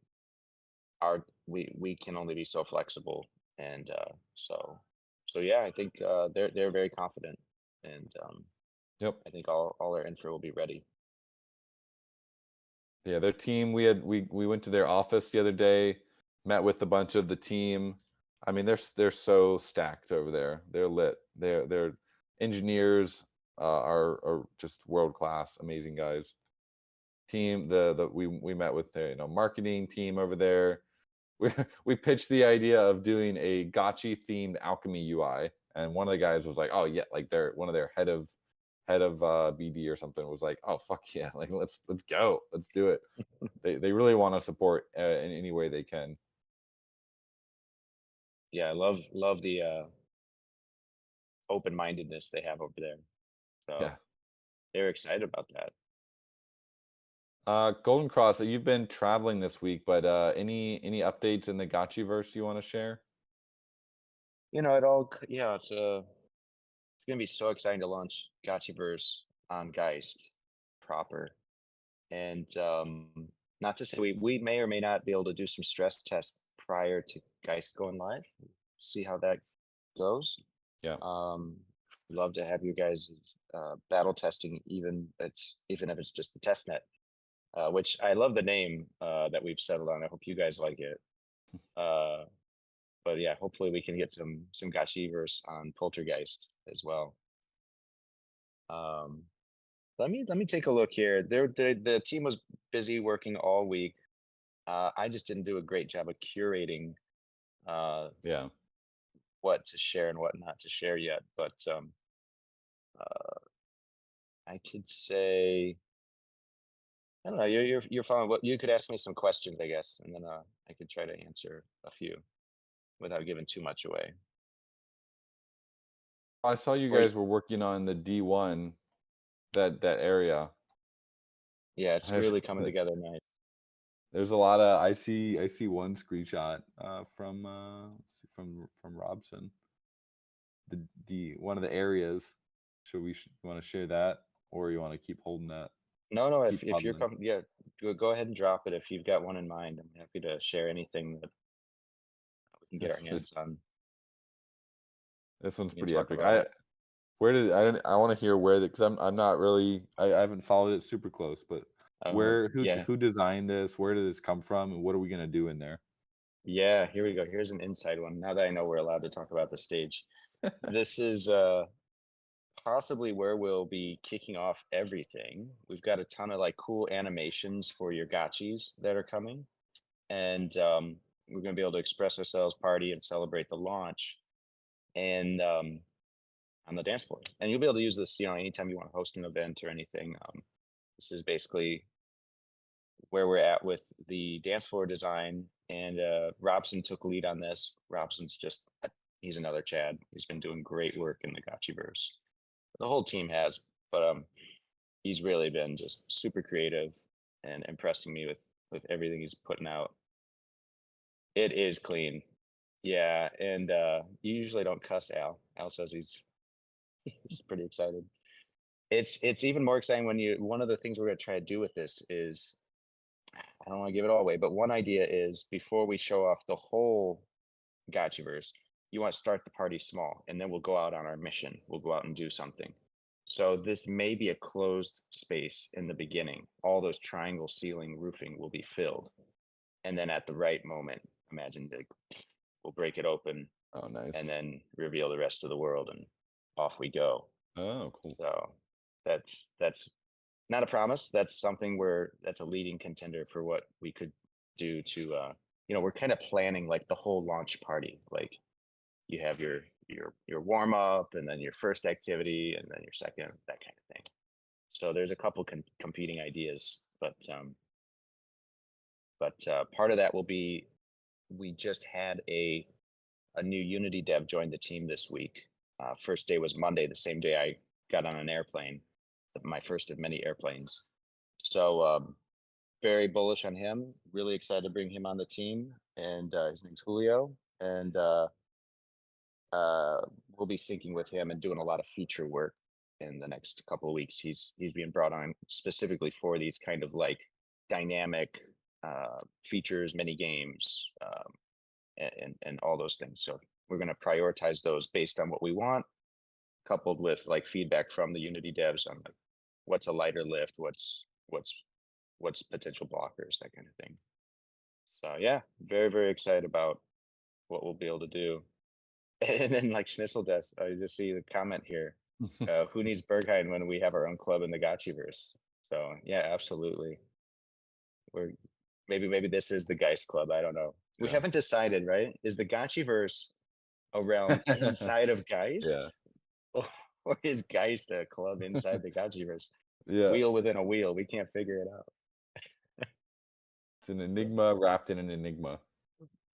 Speaker 2: we can only be so flexible, and so yeah, I think they're very confident, and
Speaker 1: yep.
Speaker 2: I think all their info will be ready.
Speaker 1: Yeah, their team. We went to their office the other day, met with a bunch of the team. I mean, they're so stacked over there. They're lit. Their engineers are just world class, amazing guys. Team we met with their marketing team over there. We pitched the idea of doing a gotchi themed alchemy UI, and one of the guys was like, "Oh yeah," like one of their head of BD or something was like, "Oh fuck yeah, like let's go, let's do it." They really want to support in any way they can.
Speaker 2: Yeah, I love the open mindedness they have over there.
Speaker 1: Yeah.
Speaker 2: So they're excited about that.
Speaker 1: Golden Cross, you've been traveling this week, but any updates in the gotchi verse you want to share?
Speaker 2: It all yeah, it's gonna be so exciting to launch Gotchiverse on Geist proper. And not to say we may or may not be able to do some stress tests prior to Geist going live. See how that goes.
Speaker 1: Yeah.
Speaker 2: Love to have you guys battle testing, even if it's just the test net, which I love the name that we've settled on. I hope you guys like it. Uh, but yeah, hopefully we can get some Gotchiverse on Poltergeist as well. Um, let me take a look here. The team was busy working all week. I just didn't do a great job of curating uh,
Speaker 1: Yeah.
Speaker 2: what to share and what not to share yet. But uh, I could say I don't know. You're fine. What you could ask me some questions, I guess, and then I could try to answer a few without giving too much away.
Speaker 1: I saw you
Speaker 2: Or
Speaker 1: guys were working on the D1 that area.
Speaker 2: yeah, it's
Speaker 1: There's
Speaker 2: really coming together nice.
Speaker 1: there's a lot of I see one screenshot from let's see, from Robson. The one of the areas. Should we want to share that, or you want to keep holding that?
Speaker 2: No,
Speaker 1: Keep
Speaker 2: if you're
Speaker 1: huddling.
Speaker 2: coming, yeah, go ahead and drop it if you've got one in mind. I'm happy to share anything that we can get our
Speaker 1: This
Speaker 2: hands
Speaker 1: this
Speaker 2: on.
Speaker 1: this one's
Speaker 2: We can
Speaker 1: pretty
Speaker 2: talk
Speaker 1: epic.
Speaker 2: about it.
Speaker 1: I want to hear where because I'm not really I haven't followed it super close, but
Speaker 2: Yeah.
Speaker 1: who designed this? Where did this come from, and what are we gonna do in there?
Speaker 2: Yeah, here we go. Here's an inside one. Now that I know we're allowed to talk about the stage. This is possibly where we'll be kicking off everything. We've got a ton of like cool animations for your gotchis that are coming. And we're gonna be able to express ourselves, party, and celebrate the launch. And on the dance floor. And you'll be able to use this, anytime you want to host an event or anything. This is basically where we're at with the dance floor design. And Robson took lead on this. Robson's he's another Chad. He's been doing great work in the Gotchiverse. The whole team has, but he's really been just super creative and impressing me with everything he's putting out. It is clean. Yeah, and you usually don't cuss Al. Al says he's pretty excited. It's even more exciting when one of the things we're gonna try to do with this is I don't want to give it all away, but one idea is before we show off the whole Gotchiverse, you want to start the party small, and then we'll go out on our mission. We'll go out and do something. So this may be a closed space in the beginning. All those triangle ceiling roofing will be filled, and then at the right moment, imagine we'll break it open
Speaker 1: Oh, nice.
Speaker 2: and then reveal the rest of the world, and off we go.
Speaker 1: Oh, cool.
Speaker 2: So that's not a promise. That's something that's a leading contender for what we could do to we're kind of planning like the whole launch party. Like you have your warm up and then your first activity and then your second, that kind of thing. So there's a couple competing ideas, but part of that will be we just had a new Unity dev join the team this week. First day was Monday, the same day I got on an airplane, my first of many airplanes. So very bullish on him. Really excited to bring him on the team. And his name's Julio. And we'll be syncing with him and doing a lot of feature work in the next couple of weeks. He's being brought on specifically for these kind of like dynamic features, mini games, and all those things. So we're going to prioritize those based on what we want, coupled with like feedback from the Unity devs on like what's a lighter lift, what's potential blockers, that kind of thing. So yeah, very, very excited about what we'll be able to do. And then like Schnitzel Desk, I just see the comment here. Who needs Berghain when we have our own club in the Gotchiverse? So yeah, absolutely. We're maybe this is the Geist Club. I don't know. We
Speaker 1: Yeah.
Speaker 2: haven't decided, right? Is the Gotchiverse a realm inside of Geist? Or is Geist a club inside the Gotchiverse?
Speaker 1: Yeah.
Speaker 2: Wheel within a wheel. We can't figure it out.
Speaker 1: It's an enigma wrapped in an enigma.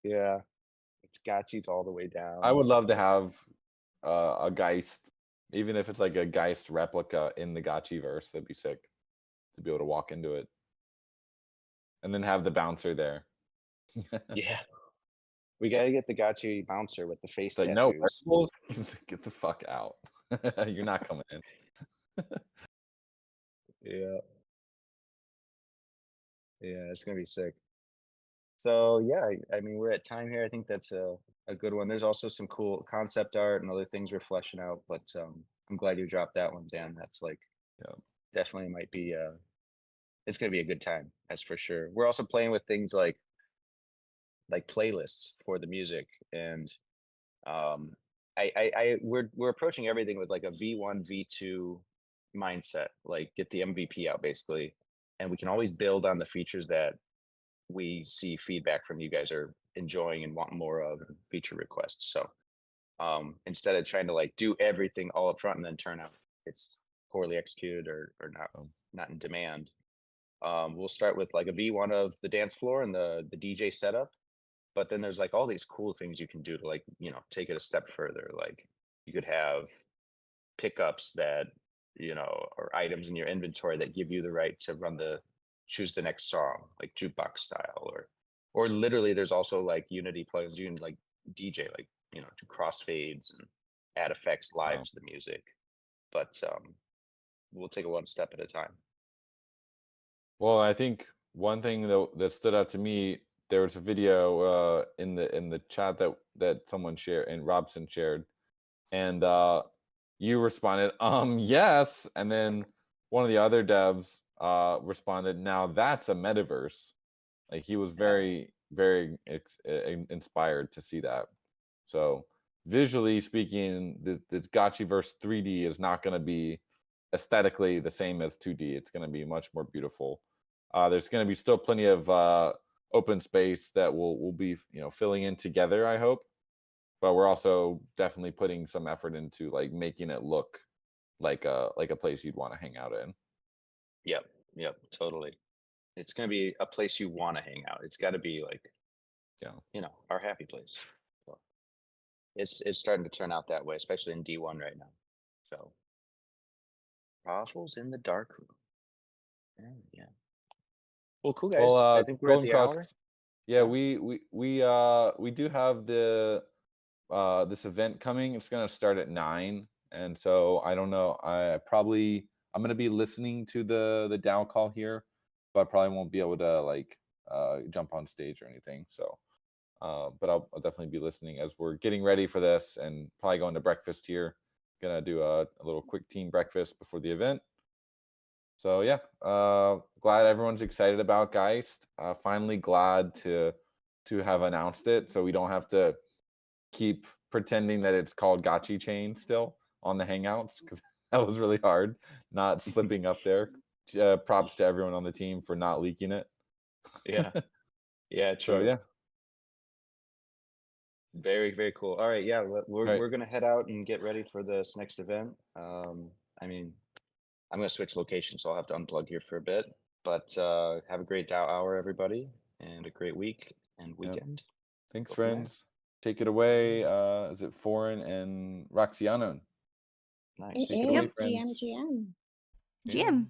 Speaker 2: Yeah. It's Gotchis all the way down.
Speaker 1: I would love to have a Geist, even if it's like a Geist replica in the Gotchiverse. That'd be sick to be able to walk into it, and then have the bouncer there.
Speaker 2: Yeah. We gotta get the Gotchi bouncer with the face
Speaker 1: It's like, no,
Speaker 2: tattoos.
Speaker 1: wearables? Get the fuck out. You're not coming in.
Speaker 2: Yeah. Yeah, it's gonna be sick. So yeah, I mean we're at time here. I think that's a good one. There's also some cool concept art and other things we're fleshing out, but I'm glad you dropped that one, Dan. That's like
Speaker 1: Yeah.
Speaker 2: definitely might be it's gonna be a good time, that's for sure. We're also playing with things like playlists for the music, and we're approaching everything with like a V1 V2 mindset, like get the MVP out basically, and we can always build on the features that we see feedback from you guys are enjoying and want more of, and feature requests. So instead of trying to like do everything all up front and then turn out it's poorly executed or not in demand, we'll start with like a V1 of the dance floor and the DJ setup. But then there's like all these cool things you can do to like, take it a step further. Like you could have pickups that, or items in your inventory that give you the right to choose the next song, like jukebox style, or literally there's also like Unity plugins you can like DJ, like, do crossfades and add effects live to the music. But we'll take it one step at a time.
Speaker 1: Well, I think one thing that stood out to me, there was a video in the chat that someone shared and Robson shared, and you responded, yes, and then one of the other devs responded, now that's a metaverse. Like he was very inspired to see that. So visually speaking, the Gotchiverse 3D is not going to be aesthetically the same as 2D. It's going to be much more beautiful. There's going to be still plenty of open space that we'll be filling in together, I hope. But we're also definitely putting some effort into like making it look like a place you'd want to hang out in.
Speaker 2: Yep, totally. It's gonna be a place you want to hang out. It's got to be like,
Speaker 1: Yeah.
Speaker 2: Our happy place. So it's starting to turn out that way, especially in D1 right now. So Raffles in the dark room. Yeah. Well, cool
Speaker 1: Well,
Speaker 2: guys. I think we're at
Speaker 1: Golden
Speaker 2: the hour.
Speaker 1: Cross. Yeah,
Speaker 2: Yeah.
Speaker 1: we do have the this event coming. It's gonna start at 9, and so I don't know. I'm gonna be listening to the down call here, but I probably won't be able to like jump on stage or anything. So, but I'll definitely be listening as we're getting ready for this, and probably going to breakfast here. Gonna do a little quick team breakfast before the event. So yeah, glad everyone's excited about Geist. Finally glad to have announced it, so we don't have to keep pretending that it's called Gotchi Chain still on the Hangouts, because that was really hard not slipping up there. Props to everyone on the team for not leaking it.
Speaker 2: Yeah. Yeah.
Speaker 1: So
Speaker 2: True.
Speaker 1: yeah,
Speaker 2: Very, very cool. All right. Yeah. We're,
Speaker 1: right.
Speaker 2: we're going to head out and get ready for this next event. I mean, I'm going to switch locations, so I'll have to unplug here for a bit. But have a great DAO hour, everybody, and a great week and
Speaker 1: Yep.
Speaker 2: weekend.
Speaker 1: Thanks,
Speaker 2: Go from there.
Speaker 1: friends. Take it away. Is it Foreign and Roxiano?
Speaker 2: Nice.
Speaker 3: It
Speaker 1: Take it away,
Speaker 3: is
Speaker 1: friends.
Speaker 3: GM.
Speaker 4: GM.